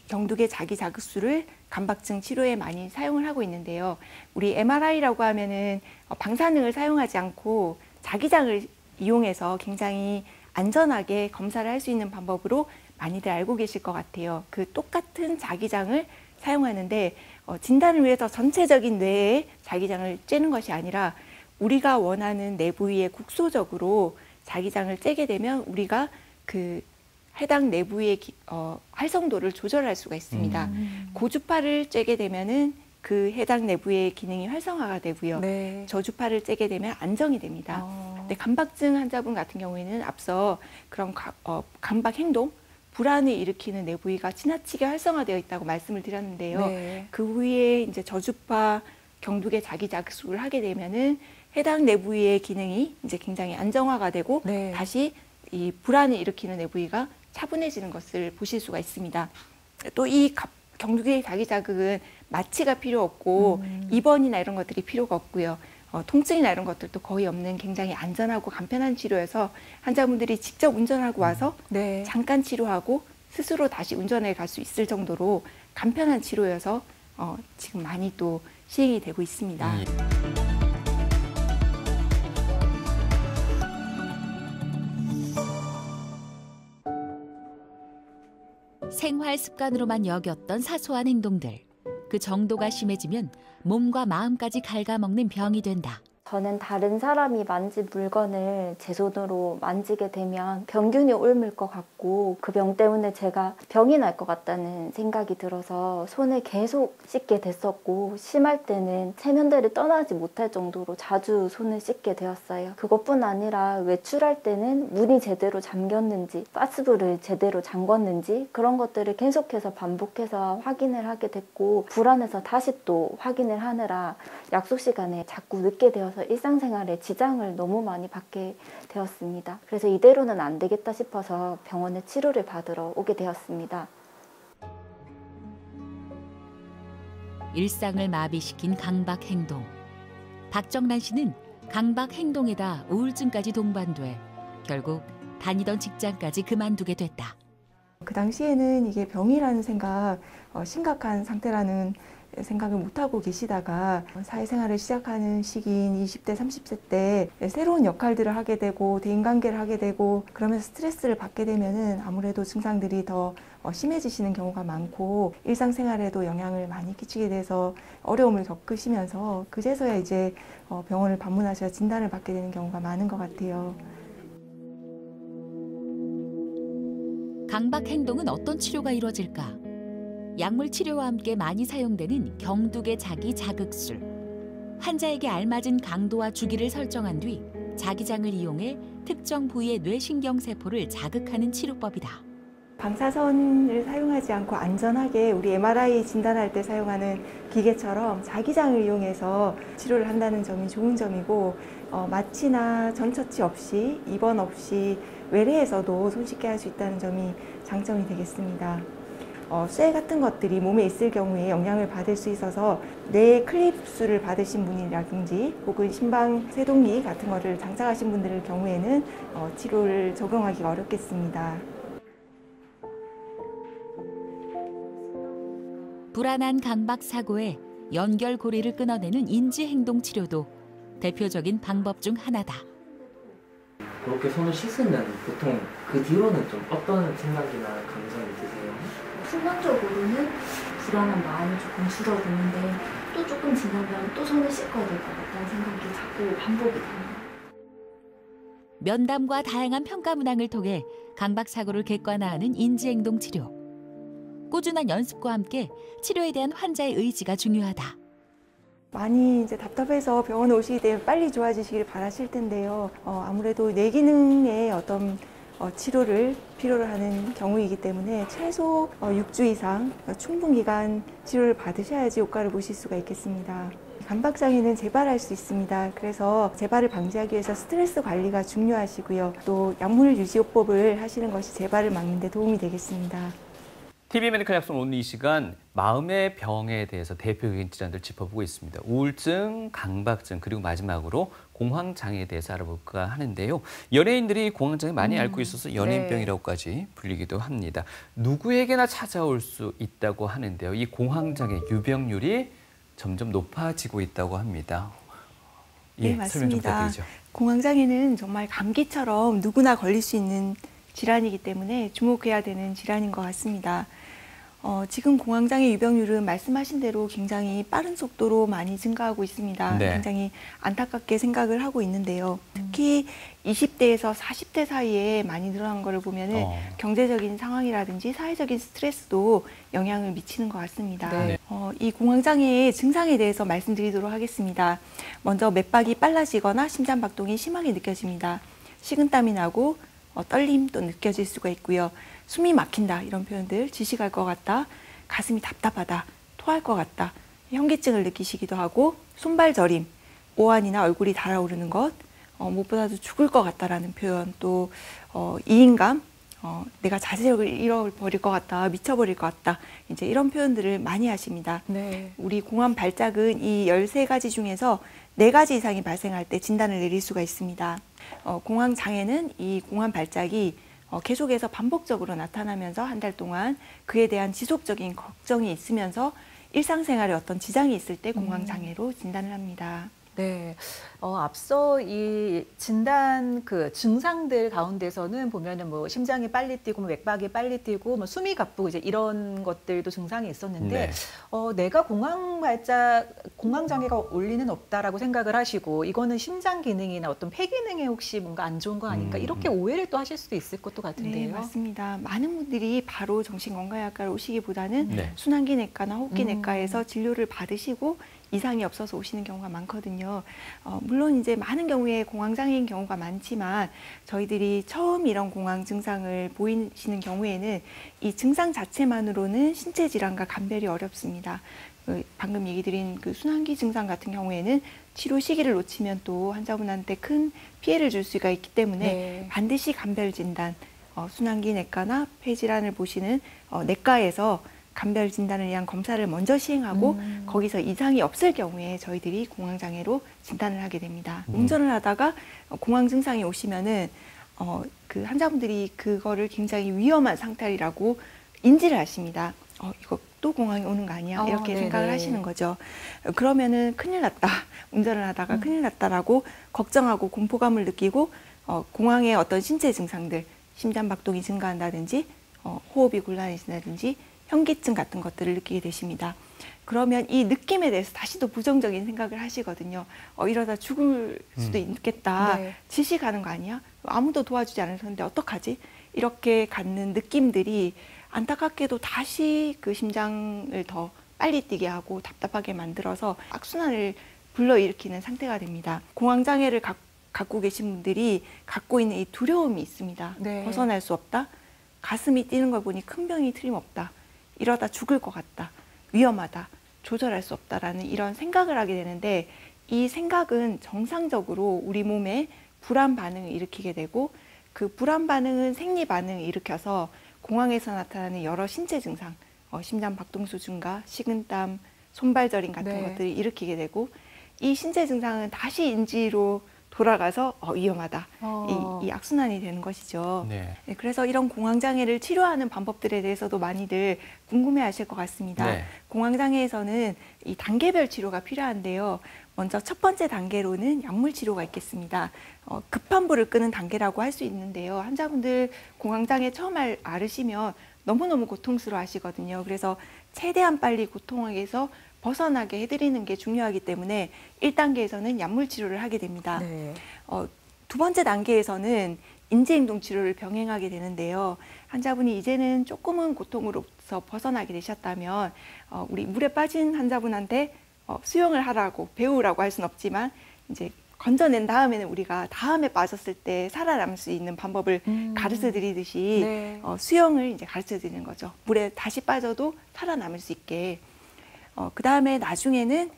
경두계 자기 자극술을 감박증 치료에 많이 사용을 하고 있는데요. 우리 MRI라고 하면은 방사능을 사용하지 않고 자기장을 이용해서 굉장히 안전하게 검사를 할 수 있는 방법으로 많이들 알고 계실 것 같아요. 그 똑같은 자기장을 사용하는데 진단을 위해서 전체적인 뇌에 자기장을 쬐는 것이 아니라 우리가 원하는 뇌 부위에 국소적으로 자기장을 쬐게 되면 우리가 그 해당 뇌 부위의 활성도를 조절할 수가 있습니다. 고주파를 쬐게 되면은 그 해당 뇌 부위의 기능이 활성화가 되고요. 네. 저주파를 쬐게 되면 안정이 됩니다. 근데 감박증 환자분 같은 경우에는 앞서 그런 감박 행동, 불안을 일으키는 뇌 부위가 지나치게 활성화되어 있다고 말씀을 드렸는데요. 네. 그 후에 이제 저주파 경두계 자기 자극술을 하게 되면은 해당 뇌 부위의 기능이 이제 굉장히 안정화가 되고 네. 다시 이 불안을 일으키는 뇌 부위가 차분해지는 것을 보실 수가 있습니다. 또 이 경두계 자기 자극은 마취가 필요 없고 입원이나 이런 것들이 필요가 없고요. 통증이나 이런 것들도 거의 없는 굉장히 안전하고 간편한 치료여서 환자분들이 직접 운전하고 와서 네. 잠깐 치료하고 스스로 다시 운전해 갈 수 있을 정도로 간편한 치료여서 지금 많이 또 시행이 되고 있습니다. 생활 습관으로만 여겼던 사소한 행동들. 그 정도가 심해지면 몸과 마음까지 갉아먹는 병이 된다. 저는 다른 사람이 만진 물건을 제 손으로 만지게 되면 병균이 옮을 것 같고 그 병 때문에 제가 병이 날 것 같다는 생각이 들어서 손을 계속 씻게 됐었고 심할 때는 세면대를 떠나지 못할 정도로 자주 손을 씻게 되었어요. 그것뿐 아니라 외출할 때는 문이 제대로 잠겼는지 가스불을 제대로 잠궜는지 그런 것들을 계속해서 반복해서 확인을 하게 됐고 불안해서 다시 또 확인을 하느라 약속 시간에 자꾸 늦게 되어서 일상생활에 지장을 너무 많이 받게 되었습니다. 그래서 이대로는 안 되겠다 싶어서 병원에 치료를 받으러 오게 되었습니다. 일상을 마비시킨 강박 행동. 박정란 씨는 강박 행동에다 우울증까지 동반돼 결국 다니던 직장까지 그만두게 됐다. 그 당시에는 이게 병이라는 생각, 심각한 상태라는 생각을 못하고 계시다가 사회생활을 시작하는 시기인 20대, 30대 때 새로운 역할들을 하게 되고 대인관계를 하게 되고 그러면서 스트레스를 받게 되면은 아무래도 증상들이 더 심해지시는 경우가 많고 일상생활에도 영향을 많이 끼치게 돼서 어려움을 겪으시면서 그제서야 이제 병원을 방문하셔서 진단을 받게 되는 경우가 많은 것 같아요. 강박 행동은 어떤 치료가 이루어질까? 약물 치료와 함께 많이 사용되는 경두계 자기 자극술. 환자에게 알맞은 강도와 주기를 설정한 뒤 자기장을 이용해 특정 부위의 뇌신경세포를 자극하는 치료법이다. 방사선을 사용하지 않고 안전하게 우리 MRI 진단할 때 사용하는 기계처럼 자기장을 이용해서 치료를 한다는 점이 좋은 점이고 마취나 전처치 없이 입원 없이 외래에서도 손쉽게 할 수 있다는 점이 장점이 되겠습니다. 쇠 같은 것들이 몸에 있을 경우에 영향을 받을 수 있어서 뇌 클립수를 받으신 분이라든지 혹은 심방 세동기 같은 거를 장착하신 분들의 경우에는 치료를 적용하기가 어렵겠습니다. 불안한 강박 사고에 연결고리를 끊어내는 인지행동 치료도 대표적인 방법 중 하나다. 그렇게 손을 씻으면 보통 그 뒤로는 좀 어떤 생각이나 감정이 드세요? 순간적으로는 불안한 마음이 조금 줄어드는데 또 조금 지나면 또 손을 씻어야 될 것 같다는 생각이 자꾸 반복이 됩니다. 면담과 다양한 평가 문항을 통해 강박 사고를 객관화하는 인지행동 치료. 꾸준한 연습과 함께 치료에 대한 환자의 의지가 중요하다. 많이 이제 답답해서 병원에 오시게 되면 빨리 좋아지시길 바라실 텐데요. 아무래도 뇌 기능의 어떤 치료를 필요로 하는 경우이기 때문에 최소 6주 이상 충분 기간 치료를 받으셔야지 효과를 보실 수가 있겠습니다. 감박장애는 재발할 수 있습니다. 그래서 재발을 방지하기 위해서 스트레스 관리가 중요하시고요. 또 약물 유지요법을 하시는 것이 재발을 막는 데 도움이 되겠습니다. TV 메디컬 약속 오늘 이 시간 마음의 병에 대해서 대표적인 질환들 짚어보고 있습니다. 우울증, 강박증, 그리고 마지막으로 공황장애에 대해서 알아볼까 하는데요. 연예인들이 공황장애 많이 앓고 있어서 연예인병이라고까지 불리기도 합니다. 누구에게나 찾아올 수 있다고 하는데요. 이 공황장애 유병률이 점점 높아지고 있다고 합니다. 네, 맞습니다. 공황장애는 정말 감기처럼 누구나 걸릴 수 있는 질환이기 때문에 주목해야 되는 질환인 것 같습니다. 지금 공황장애 유병률은 말씀하신 대로 굉장히 빠른 속도로 많이 증가하고 있습니다. 네. 굉장히 안타깝게 생각을 하고 있는데요. 특히 20대에서 40대 사이에 많이 늘어난 것을 보면은 경제적인 상황이라든지 사회적인 스트레스도 영향을 미치는 것 같습니다. 네. 이 공황장애의 증상에 대해서 말씀드리도록 하겠습니다. 먼저 맥박이 빨라지거나 심장박동이 심하게 느껴집니다. 식은땀이 나고 떨림도 느껴질 수가 있고요. 숨이 막힌다 이런 표현들, 지식할 것 같다, 가슴이 답답하다, 토할 것 같다, 현기증을 느끼시기도 하고 손발 저림, 오한이나 얼굴이 달아오르는 것, 무엇보다도 죽을 것 같다라는 표현, 또 이인감, 내가 자제력을 잃어버릴 것 같다, 미쳐버릴 것 같다, 이제 이런 표현들을 많이 하십니다. 네. 우리 공황 발작은 이 13가지 중에서 4가지 이상이 발생할 때 진단을 내릴 수가 있습니다. 공황 장애는 이 공황 발작이 계속해서 반복적으로 나타나면서 한 달 동안 그에 대한 지속적인 걱정이 있으면서 일상생활에 어떤 지장이 있을 때 공황 장애로 진단을 합니다. 네. 앞서 이 진단 그 증상들 가운데서는 보면은 뭐 심장이 빨리 뛰고, 뭐 맥박이 빨리 뛰고, 뭐 숨이 가쁘고 이제 이런 것들도 증상이 있었는데, 네. 내가 공황장애가 올 리는 없다라고 생각을 하시고, 이거는 심장 기능이나 어떤 폐 기능에 혹시 뭔가 안 좋은 거 아닐까, 이렇게 오해를 또 하실 수도 있을 것도 같은데요. 네, 맞습니다. 많은 분들이 바로 정신건강의학과로 오시기보다는 네. 순환기내과나 호흡기내과에서 진료를 받으시고 이상이 없어서 오시는 경우가 많거든요. 물론 이제 많은 경우에 공황장애인 경우가 많지만 저희들이 처음 이런 공황 증상을 보이시는 경우에는 이 증상 자체만으로는 신체 질환과 감별이 어렵습니다. 방금 얘기 드린 그 순환기 증상 같은 경우에는 치료 시기를 놓치면 또 환자분한테 큰 피해를 줄 수가 있기 때문에 반드시 감별 진단, 순환기 내과나 폐질환을 보시는 내과에서 감별 진단을 위한 검사를 먼저 시행하고 거기서 이상이 없을 경우에 저희들이 공황장애로 진단을 하게 됩니다. 운전을 하다가 공황 증상이 오시면은 그 환자분들이 그거를 굉장히 위험한 상태라고 인지를 하십니다. 이거 또 공황이 오는 거 아니야? 이렇게 생각을 하시는 거죠. 그러면은 큰일 났다. 운전을 하다가 큰일 났다라고 걱정하고 공포감을 느끼고 공황의 어떤 신체 증상들, 심장 박동이 증가한다든지 호흡이 곤란해진다든지 현기증 같은 것들을 느끼게 되십니다. 그러면 이 느낌에 대해서 다시 또 부정적인 생각을 하시거든요. 이러다 죽을 수도 있겠다. 지식하는 거 아니야? 아무도 도와주지 않을 텐데 어떡하지? 이렇게 갖는 느낌들이 안타깝게도 다시 그 심장을 더 빨리 뛰게 하고 답답하게 만들어서 악순환을 불러일으키는 상태가 됩니다. 공황장애를 갖고 계신 분들이 갖고 있는 이 두려움이 있습니다. 벗어날 수 없다. 가슴이 뛰는 걸 보니 큰 병이 틀림없다. 이러다 죽을 것 같다. 위험하다. 조절할 수 없다라는 이런 생각을 하게 되는데 이 생각은 정상적으로 우리 몸에 불안 반응을 일으키게 되고 그 불안 반응은 생리 반응을 일으켜서 공황에서 나타나는 여러 신체 증상, 심장 박동수 증가, 식은땀, 손발 저림 같은 것들을 일으키게 되고 이 신체 증상은 다시 인지로 돌아가서 위험하다. 이 악순환이 되는 것이죠. 네. 그래서 이런 공황장애를 치료하는 방법들에 대해서도 많이들 궁금해하실 것 같습니다. 네. 공황장애에서는 이 단계별 치료가 필요한데요. 먼저 첫 번째 단계로는 약물 치료가 있겠습니다. 급한 불을 끄는 단계라고 할 수 있는데요. 환자분들 공황장애 처음 앓으시면 너무너무 고통스러워 하시거든요. 그래서 최대한 빨리 고통에서 벗어나게 해드리는 게 중요하기 때문에 1단계에서는 약물 치료를 하게 됩니다. 두 번째 단계에서는 인지행동 치료를 병행하게 되는데요. 환자분이 이제는 조금은 고통으로서 벗어나게 되셨다면 우리 물에 빠진 환자분한테 수영을 하라고 배우라고 할 수는 없지만 이제 건져낸 다음에는 우리가 다음에 빠졌을 때 살아남을 수 있는 방법을 가르쳐 드리듯이 수영을 이제 가르쳐 드리는 거죠. 물에 다시 빠져도 살아남을 수 있게. 그 다음에 나중에는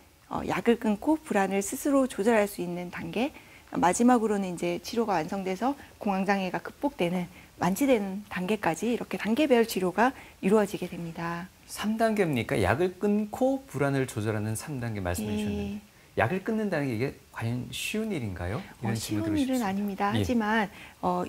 약을 끊고 불안을 스스로 조절할 수 있는 단계, 마지막으로는 이제 치료가 완성돼서 공황장애가 극복되는 완치되는 단계까지 이렇게 단계별 치료가 이루어지게 됩니다. 3단계입니까? 약을 끊고 불안을 조절하는 3단계 말씀해 주셨는데 약을 끊는다는 게 이게 과연 쉬운 일인가요? 이런 질문 쉬운 일은 아닙니다. 예. 하지만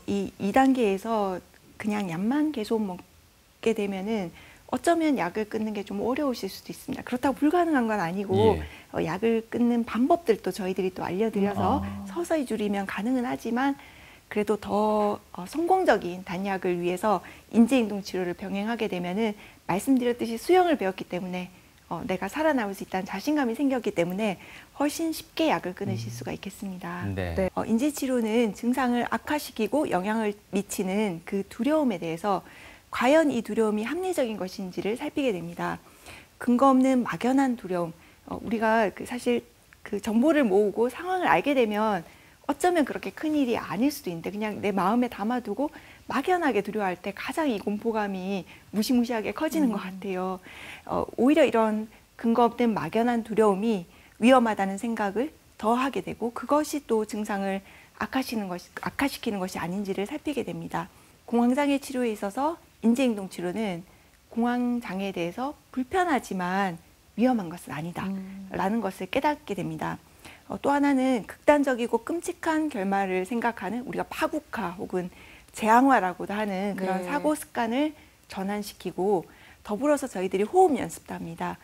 이 2단계에서 그냥 약만 계속 먹게 되면은 어쩌면 약을 끊는 게 좀 어려우실 수도 있습니다. 그렇다고 불가능한 건 아니고 약을 끊는 방법들도 저희들이 또 알려드려서 서서히 줄이면 가능은 하지만 그래도 더 성공적인 단약을 위해서 인지행동 치료를 병행하게 되면은 말씀드렸듯이 수영을 배웠기 때문에 내가 살아남을 수 있다는 자신감이 생겼기 때문에 훨씬 쉽게 약을 끊으실 수가 있겠습니다. 네. 인지치료는 증상을 악화시키고 영향을 미치는 그 두려움에 대해서 과연 이 두려움이 합리적인 것인지를 살피게 됩니다. 근거 없는 막연한 두려움, 우리가 사실 그 정보를 모으고 상황을 알게 되면 어쩌면 그렇게 큰 일이 아닐 수도 있는데 그냥 내 마음에 담아두고 막연하게 두려워할 때 가장 이 공포감이 무시무시하게 커지는 것 같아요. 오히려 이런 근거 없는 막연한 두려움이 위험하다는 생각을 더 하게 되고 그것이 또 증상을 악화시키는 것이 아닌지를 살피게 됩니다. 공황장애 치료에 있어서 인지행동 치료는 공황장애에 대해서 불편하지만 위험한 것은 아니다라는 것을 깨닫게 됩니다. 또 하나는 극단적이고 끔찍한 결말을 생각하는 우리가 파국화 혹은 재앙화라고도 하는 그런 사고 습관을 전환시키고 더불어서 저희들이 호흡 연습도 합니다.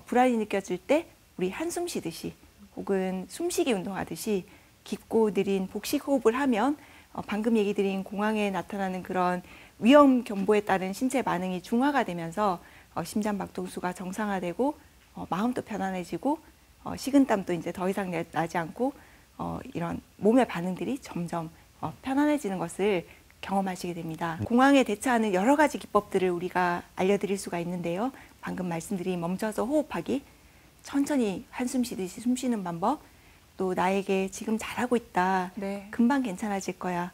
불안이 느껴질 때 우리 한숨 쉬듯이 혹은 숨쉬기 운동하듯이 깊고 느린 복식 호흡을 하면 방금 얘기 드린 공황에 나타나는 그런 위험 경보에 따른 신체 반응이 중화가 되면서 심장 박동수가 정상화되고 마음도 편안해지고 식은땀도 이제 더 이상 나지 않고 이런 몸의 반응들이 점점 편안해지는 것을 경험하시게 됩니다. 공황에 대처하는 여러 가지 기법들을 우리가 알려드릴 수가 있는데요. 방금 말씀드린 멈춰서 호흡하기, 천천히 한숨 쉬듯이 숨 쉬는 방법, 또 나에게 지금 잘하고 있다, 금방 괜찮아질 거야,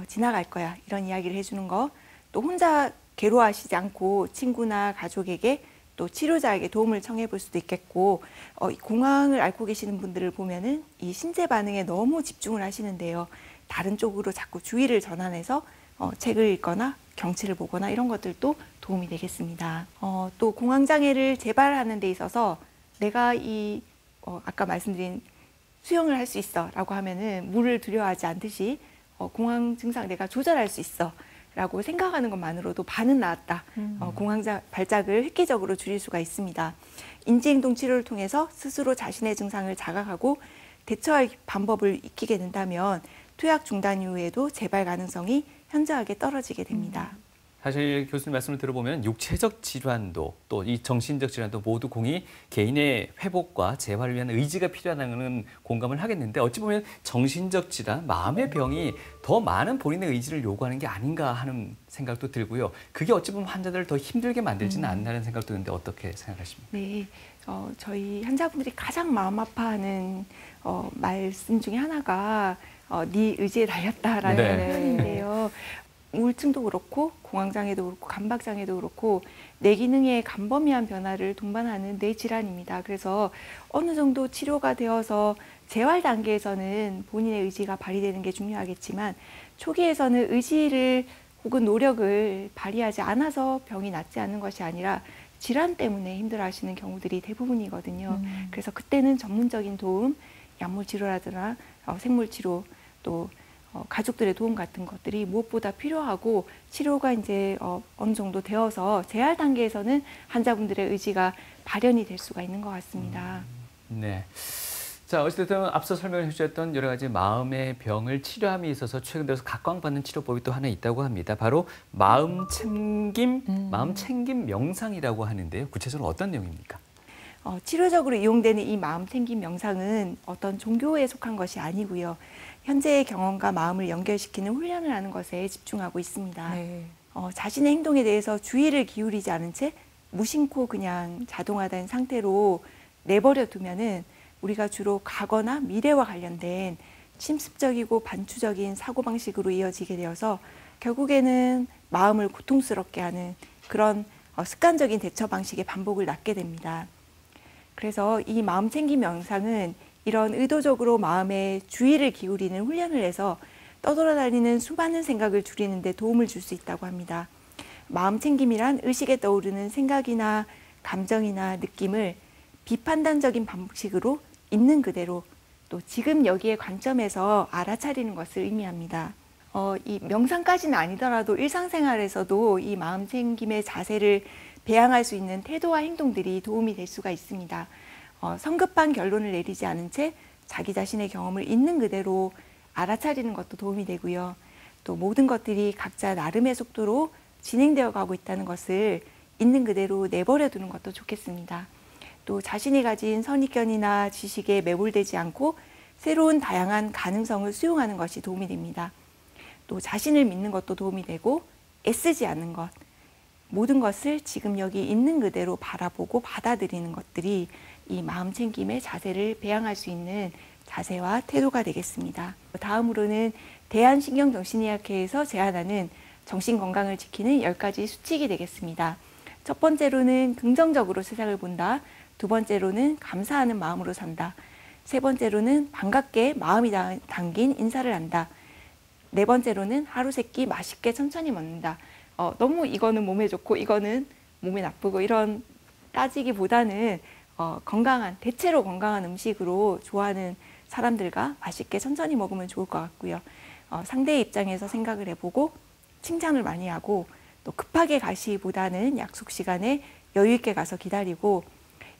지나갈 거야 이런 이야기를 해주는 거, 또 혼자 괴로워하시지 않고 친구나 가족에게 또 치료자에게 도움을 청해 볼 수도 있겠고 공황을 앓고 계시는 분들을 보면은 이 신체 반응에 너무 집중을 하시는데요. 다른 쪽으로 자꾸 주의를 전환해서 책을 읽거나 경치를 보거나 이런 것들도 도움이 되겠습니다. 또 공황장애를 재발하는 데 있어서 내가 아까 말씀드린 수영을 할 수 있어 라고 하면은 물을 두려워하지 않듯이 공황 증상 내가 조절할 수 있어 라고 생각하는 것만으로도 반은 나았다. 공황 발작을 획기적으로 줄일 수가 있습니다. 인지행동 치료를 통해서 스스로 자신의 증상을 자각하고 대처할 방법을 익히게 된다면 투약 중단 이후에도 재발 가능성이 현저하게 떨어지게 됩니다. 사실 교수님 말씀을 들어보면 육체적 질환도 또 이 정신적 질환도 모두 공이 개인의 회복과 재활을 위한 의지가 필요하다는 공감을 하겠는데 어찌 보면 정신적 질환, 마음의 병이 더 많은 본인의 의지를 요구하는 게 아닌가 하는 생각도 들고요. 그게 어찌 보면 환자들을 더 힘들게 만들지는 않나는 생각도 드는데 어떻게 생각하십니까? 네, 저희 환자분들이 가장 마음 아파하는 말씀 중에 하나가 네 의지에 달렸다라는 표현인데요. 우울증도 그렇고 공황장애도 그렇고 감박장애도 그렇고 뇌 기능의 간범위한 변화를 동반하는 뇌 질환입니다. 그래서 어느 정도 치료가 되어서 재활 단계에서는 본인의 의지가 발휘되는 게 중요하겠지만 초기에서는 의지를 혹은 노력을 발휘하지 않아서 병이 낫지 않는 것이 아니라 질환 때문에 힘들어하시는 경우들이 대부분이거든요. 그래서 그때는 전문적인 도움, 약물 치료라든가 생물 치료 또 가족들의 도움 같은 것들이 무엇보다 필요하고 치료가 이제 어느 정도 되어서 재활 단계에서는 환자분들의 의지가 발현이 될 수가 있는 것 같습니다. 네. 자, 어쨌든 앞서 설명해 주셨던 여러 가지 마음의 병을 치료함에 있어서 최근 들어서 각광받는 치료법이 또 하나 있다고 합니다. 바로 마음 챙김 명상이라고 하는데요. 구체적으로 어떤 내용입니까? 치료적으로 이용되는 이 마음 챙김 명상은 어떤 종교에 속한 것이 아니고요. 현재의 경험과 마음을 연결시키는 훈련을 하는 것에 집중하고 있습니다. 자신의 행동에 대해서 주의를 기울이지 않은 채 무심코 그냥 자동화된 상태로 내버려 두면은 우리가 주로 과거나 미래와 관련된 침습적이고 반추적인 사고방식으로 이어지게 되어서 결국에는 마음을 고통스럽게 하는 그런 습관적인 대처 방식의 반복을 낳게 됩니다. 그래서 이 마음 챙김 명상은 이런 의도적으로 마음에 주의를 기울이는 훈련을 해서 떠돌아다니는 수많은 생각을 줄이는 데 도움을 줄 수 있다고 합니다. 마음 챙김이란 의식에 떠오르는 생각이나 감정이나 느낌을 비판단적인 방식으로 있는 그대로 또 지금 여기의 관점에서 알아차리는 것을 의미합니다. 이 명상까지는 아니더라도 일상생활에서도 이 마음 챙김의 자세를 배양할 수 있는 태도와 행동들이 도움이 될 수가 있습니다. 성급한 결론을 내리지 않은 채 자기 자신의 경험을 있는 그대로 알아차리는 것도 도움이 되고요. 또 모든 것들이 각자 나름의 속도로 진행되어 가고 있다는 것을 있는 그대로 내버려 두는 것도 좋겠습니다. 또 자신이 가진 선입견이나 지식에 매몰되지 않고 새로운 다양한 가능성을 수용하는 것이 도움이 됩니다. 또 자신을 믿는 것도 도움이 되고 애쓰지 않는 것, 모든 것을 지금 여기 있는 그대로 바라보고 받아들이는 것들이 이 마음 챙김의 자세를 배양할 수 있는 자세와 태도가 되겠습니다. 다음으로는 대한신경정신의학회에서 제안하는 정신건강을 지키는 10가지 수칙이 되겠습니다. 첫 번째로는 긍정적으로 세상을 본다. 두 번째로는 감사하는 마음으로 산다. 세 번째로는 반갑게 마음이 담긴 인사를 한다. 네 번째로는 하루 세 끼 맛있게 천천히 먹는다. 너무 이거는 몸에 좋고 이거는 몸에 나쁘고 이런 따지기보다는 건강한, 대체로 건강한 음식으로 좋아하는 사람들과 맛있게 천천히 먹으면 좋을 것 같고요. 상대의 입장에서 생각을 해보고 칭찬을 많이 하고 또 급하게 가시기보다는 약속 시간에 여유 있게 가서 기다리고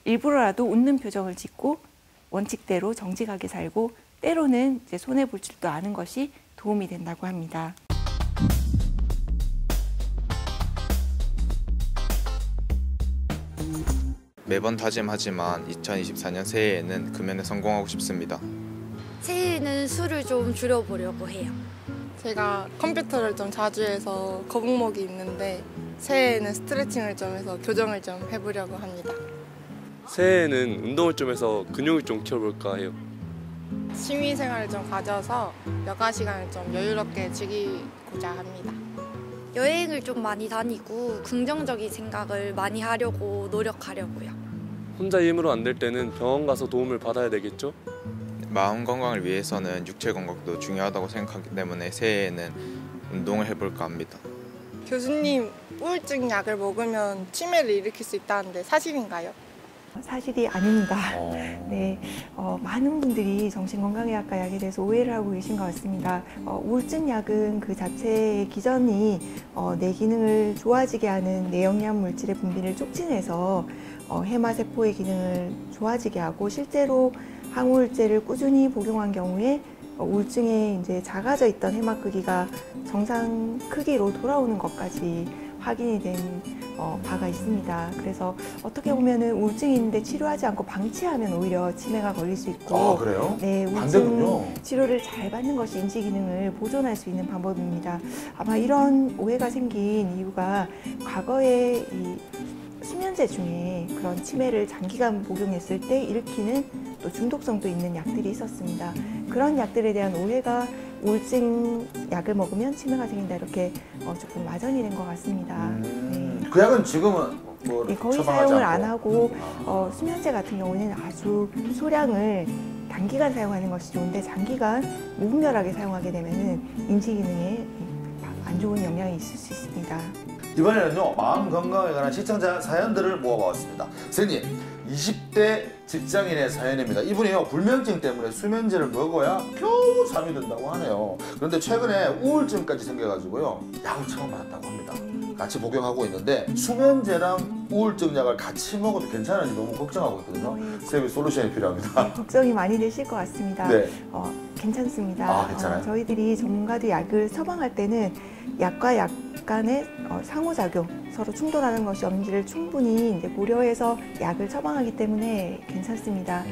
일부러라도 웃는 표정을 짓고 원칙대로 정직하게 살고 때로는 이제 손해볼 줄도 아는 것이 도움이 된다고 합니다. 매번 다짐하지만 2024년 새해에는 금연에 성공하고 싶습니다. 새해에는 술을 좀 줄여보려고 해요. 제가 컴퓨터를 좀 자주 해서 거북목이 있는데 새해에는 스트레칭을 좀 해서 교정을 좀 해보려고 합니다. 새해에는 운동을 좀 해서 근육을 좀 키워볼까 해요. 취미생활을 좀 가져서 여가 시간을 좀 여유롭게 즐기고자 합니다. 여행을 좀 많이 다니고 긍정적인 생각을 많이 하려고 노력하려고요. 혼자 힘으로 안 될 때는 병원 가서 도움을 받아야 되겠죠? 마음 건강을 위해서는 육체 건강도 중요하다고 생각하기 때문에 새해에는 운동을 해볼까 합니다. 교수님, 우울증 약을 먹으면 치매를 일으킬 수 있다는데 사실인가요? 사실이 아닙니다. 네, 많은 분들이 정신건강의학과 약에 대해서 오해를 하고 계신 것 같습니다. 우울증 약은 그 자체의 기전이 뇌 기능을 좋아지게 하는 내영양 물질의 분비를 촉진해서 해마세포의 기능을 좋아지게 하고 실제로 항우울제를 꾸준히 복용한 경우에 우울증에 이제 작아져 있던 해마 크기가 정상 크기로 돌아오는 것까지 확인이 된 바가 있습니다. 그래서 어떻게 보면은 우울증이 있는데 치료하지 않고 방치하면 오히려 치매가 걸릴 수 있고. 아, 그래요? 네, 우울증 반대군요. 치료를 잘 받는 것이 인지 기능을 보존할 수 있는 방법입니다. 아마 이런 오해가 생긴 이유가 과거에 이 수면제 중에 그런 치매를 장기간 복용했을 때 일으키는 또 중독성도 있는 약들이 있었습니다. 그런 약들에 대한 오해가 우울증 약을 먹으면 치매가 생긴다 이렇게 조금 마전이 된 것 같습니다. 네. 그 약은 지금은 뭐 네, 거의 처방하지 사용을 않고. 안 하고 수면제 같은 경우는 아주 소량을 단기간 사용하는 것이 좋은데 장기간 무분별하게 사용하게 되면은 인지 기능에 안 좋은 영향이 있을 수 있습니다. 이번에는요, 마음 건강에 관한 시청자 사연들을 모아봤습니다. 선생님, 20대 직장인의 사연입니다. 이분이요, 불면증 때문에 수면제를 먹어야 겨우 잠이 든다고 하네요. 그런데 최근에 우울증까지 생겨가지고요, 약을 처방받았다고 합니다. 같이 복용하고 있는데 수면제랑 우울증 약을 같이 먹어도 괜찮은지 너무 걱정하고 있거든요. 선생님, 솔루션이 필요합니다. 걱정이 많이 되실 것 같습니다. 네. 괜찮습니다. 아, 괜찮아요? 저희들이 전문가들이 약을 처방할 때는 약과 약 간의 상호작용, 서로 충돌하는 것이 없는지를 충분히 이제 고려해서 약을 처방하기 때문에 괜찮습니다.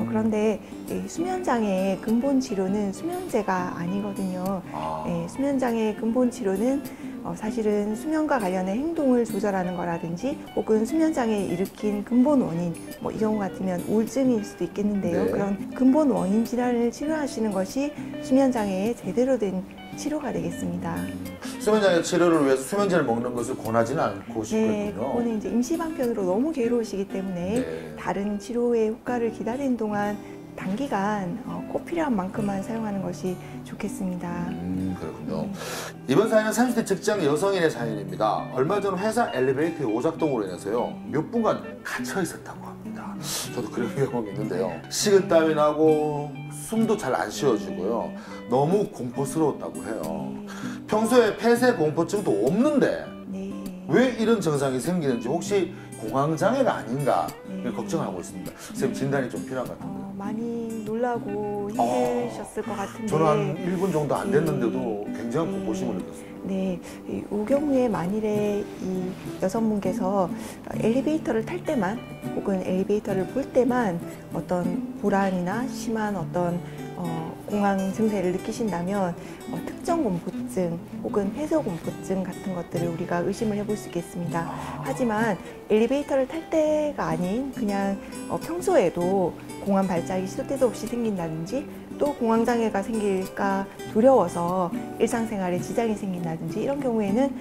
그런데 수면장애의 근본 치료는 수면제가 아니거든요. 수면장애의 근본 치료는 사실은 수면과 관련된 행동을 조절하는 거라든지 혹은 수면장애에 일으킨 근본 원인, 이 경우 같으면 우울증일 수도 있겠는데요. 네. 그런 근본 원인 질환을 치료하시는 것이 수면장애의 제대로 된 치료가 되겠습니다. 수면장애 치료를 위해서 수면제를 먹는 것을 권하지는 않고 싶거든요. 네, 그거는 이제 임시 방편으로 너무 괴로우시기 때문에 네. 다른 치료의 효과를 기다리는 동안 단기간 꼭 필요한 만큼만 사용하는 것이 좋겠습니다. 그렇군요. 이번 사연은 30대 직장 여성인의 사연입니다. 얼마 전 회사 엘리베이터의 오작동으로 인해서요, 몇 분간 갇혀 있었다고 합니다. 저도 그런 경험이 있는데요. 식은땀이 나고 숨도 잘 안 쉬어지고요. 너무 공포스러웠다고 해요. 평소에 폐쇄 공포증도 없는데 왜 이런 증상이 생기는지, 혹시 공황장애가 아닌가 걱정하고 있습니다. 선생님, 진단이 좀 필요한 것 같은데. 많이 놀라고 힘드셨을 것 같은데. 저는 한 1분 정도 안 됐는데도 굉장한 공포심을 느꼈습니다. 네, 이 경우에 만일에 이 여성분께서 엘리베이터를 탈 때만 혹은 엘리베이터를 볼 때만 어떤 불안이나 심한 어떤 공황 증세를 느끼신다면 특정 공포증 혹은 폐쇄 공포증 같은 것들을 우리가 의심을 해볼 수 있겠습니다. 하지만 엘리베이터를 탈 때가 아닌 그냥 평소에도 공황 발작이 시도 때도 없이 생긴다든지, 또 공황장애가 생길까 두려워서 일상생활에 지장이 생긴다든지, 이런 경우에는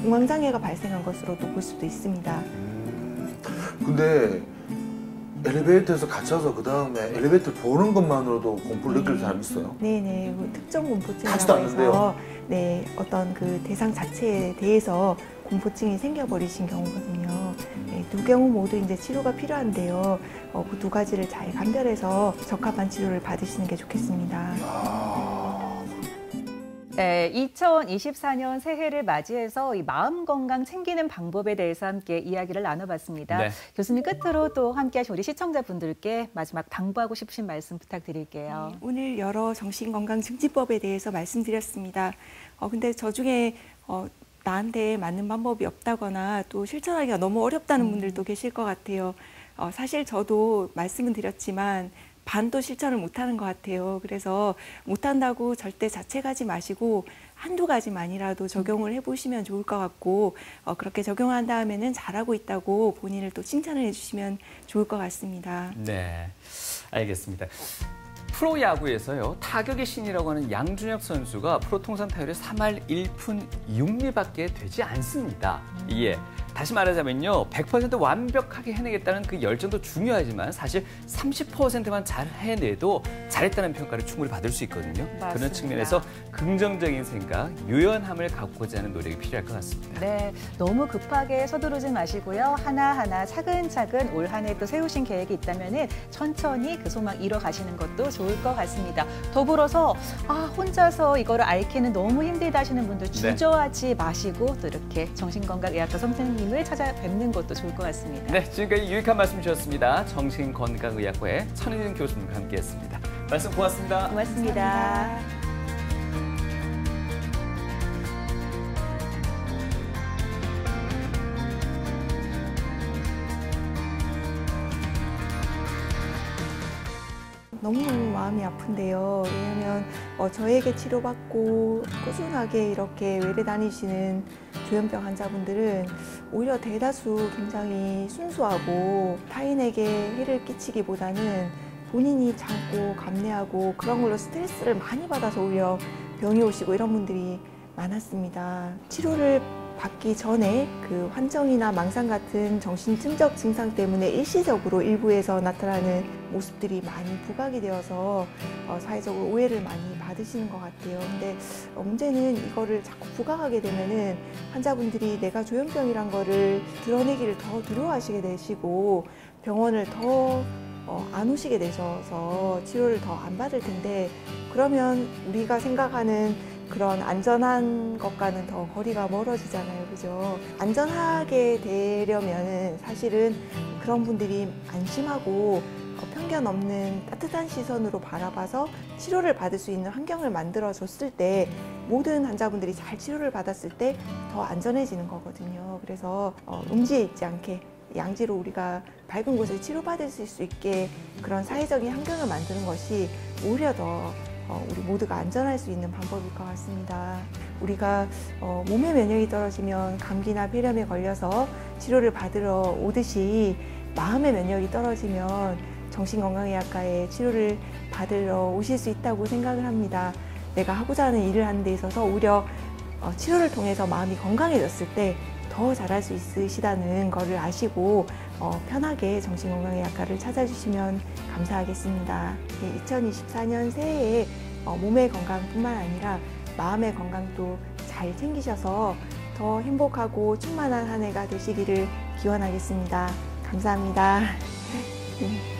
공황장애가 발생한 것으로도 볼 수도 있습니다. 근데 엘리베이터에서 갇혀서 그 다음에 엘리베이터를 보는 것만으로도 공포를 느낄 사람 있어요? 네네, 특정 공포증이라고 해서 어떤 그 대상 자체에 대해서 공포증이 생겨버리신 경우거든요. 네, 두 경우 모두 이제 치료가 필요한데요. 그 두 가지를 잘 감별해서 적합한 치료를 받으시는 게 좋겠습니다. 네, 2024년 새해를 맞이해서 이 마음 건강 챙기는 방법에 대해서 함께 이야기를 나눠봤습니다. 네. 교수님, 끝으로 또 함께 하신 우리 시청자분들께 마지막 당부하고 싶으신 말씀 부탁드릴게요. 네, 오늘 여러 정신건강증진법에 대해서 말씀드렸습니다. 근데 저 중에 나한테 맞는 방법이 없다거나 또 실천하기가 너무 어렵다는 분들도 계실 것 같아요. 사실 저도 말씀은 드렸지만 반도 실천을 못하는 것 같아요. 그래서 못한다고 절대 자책하지 마시고 한두 가지만이라도 적용을 해보시면 좋을 것 같고, 그렇게 적용한 다음에는 잘하고 있다고 본인을 또 칭찬을 해주시면 좋을 것 같습니다. 네, 알겠습니다. 프로야구에서요, 타격의 신이라고 하는 양준혁 선수가 프로 통산 타율이 3할 1푼 6리밖에 되지 않습니다. 이에 다시 말하자면요, 100% 완벽하게 해내겠다는 그 열정도 중요하지만 사실 30%만 잘 해내도 잘했다는 평가를 충분히 받을 수 있거든요. 맞습니다. 그런 측면에서 긍정적인 생각, 유연함을 갖고자 하는 노력이 필요할 것 같습니다. 네, 너무 급하게 서두르지 마시고요. 하나하나 차근차근 올 한 해 또 세우신 계획이 있다면 천천히 그 소망 이뤄가시는 것도 좋을 것 같습니다. 더불어서 혼자서 이거를 앓기는 너무 힘들다 하시는 분들 주저하지 마시고 또 이렇게 정신건강의학과 선생님을 찾아뵙는 것도 좋을 것 같습니다. 네, 지금까지 유익한 말씀 주셨습니다. 정신건강의학과의 천혜진 교수님과 함께했습니다. 말씀 고맙습니다. 고맙습니다. 너무너무 마음이 아픈데요. 왜냐하면 저에게 치료받고 꾸준하게 이렇게 외래 다니시는 조현병 환자분들은 오히려 대다수 굉장히 순수하고 타인에게 해를 끼치기보다는 본인이 참고 감내하고 그런 걸로 스트레스를 많이 받아서 오히려 병이 오시고 이런 분들이 많았습니다. 치료를 받기 전에 그 환청이나 망상 같은 정신증적 증상 때문에 일시적으로 일부에서 나타나는 모습들이 많이 부각이 되어서 사회적으로 오해를 많이 받으시는 것 같아요. 근데 문제는 이거를 자꾸 부각하게 되면은 환자분들이 내가 조현병이란 거를 드러내기를 더 두려워하시게 되시고 병원을 더 안 오시게 되셔서 치료를 더 안 받을 텐데, 그러면 우리가 생각하는 그런 안전한 것과는 더 거리가 멀어지잖아요. 그죠? 안전하게 되려면 사실은 그런 분들이 안심하고 편견 없는 따뜻한 시선으로 바라봐서 치료를 받을 수 있는 환경을 만들어줬을 때 모든 환자분들이 잘 치료를 받았을 때 더 안전해지는 거거든요. 그래서 음지에 있지 않게 양지로 우리가 밝은 곳에 치료받을 수 있게 그런 사회적인 환경을 만드는 것이 오히려 더 우리 모두가 안전할 수 있는 방법일 것 같습니다. 우리가 몸의 면역이 떨어지면 감기나 폐렴에 걸려서 치료를 받으러 오듯이 마음의 면역이 떨어지면 정신건강의학과에 치료를 받으러 오실 수 있다고 생각을 합니다. 내가 하고자 하는 일을 하는 데 있어서 오히려 치료를 통해서 마음이 건강해졌을 때 더 잘할 수 있으시다는 것을 아시고 편하게 정신건강의학과를 찾아주시면 감사하겠습니다. 2024년 새해에 몸의 건강뿐만 아니라 마음의 건강도 잘 챙기셔서 더 행복하고 충만한 한 해가 되시기를 기원하겠습니다. 감사합니다. 네.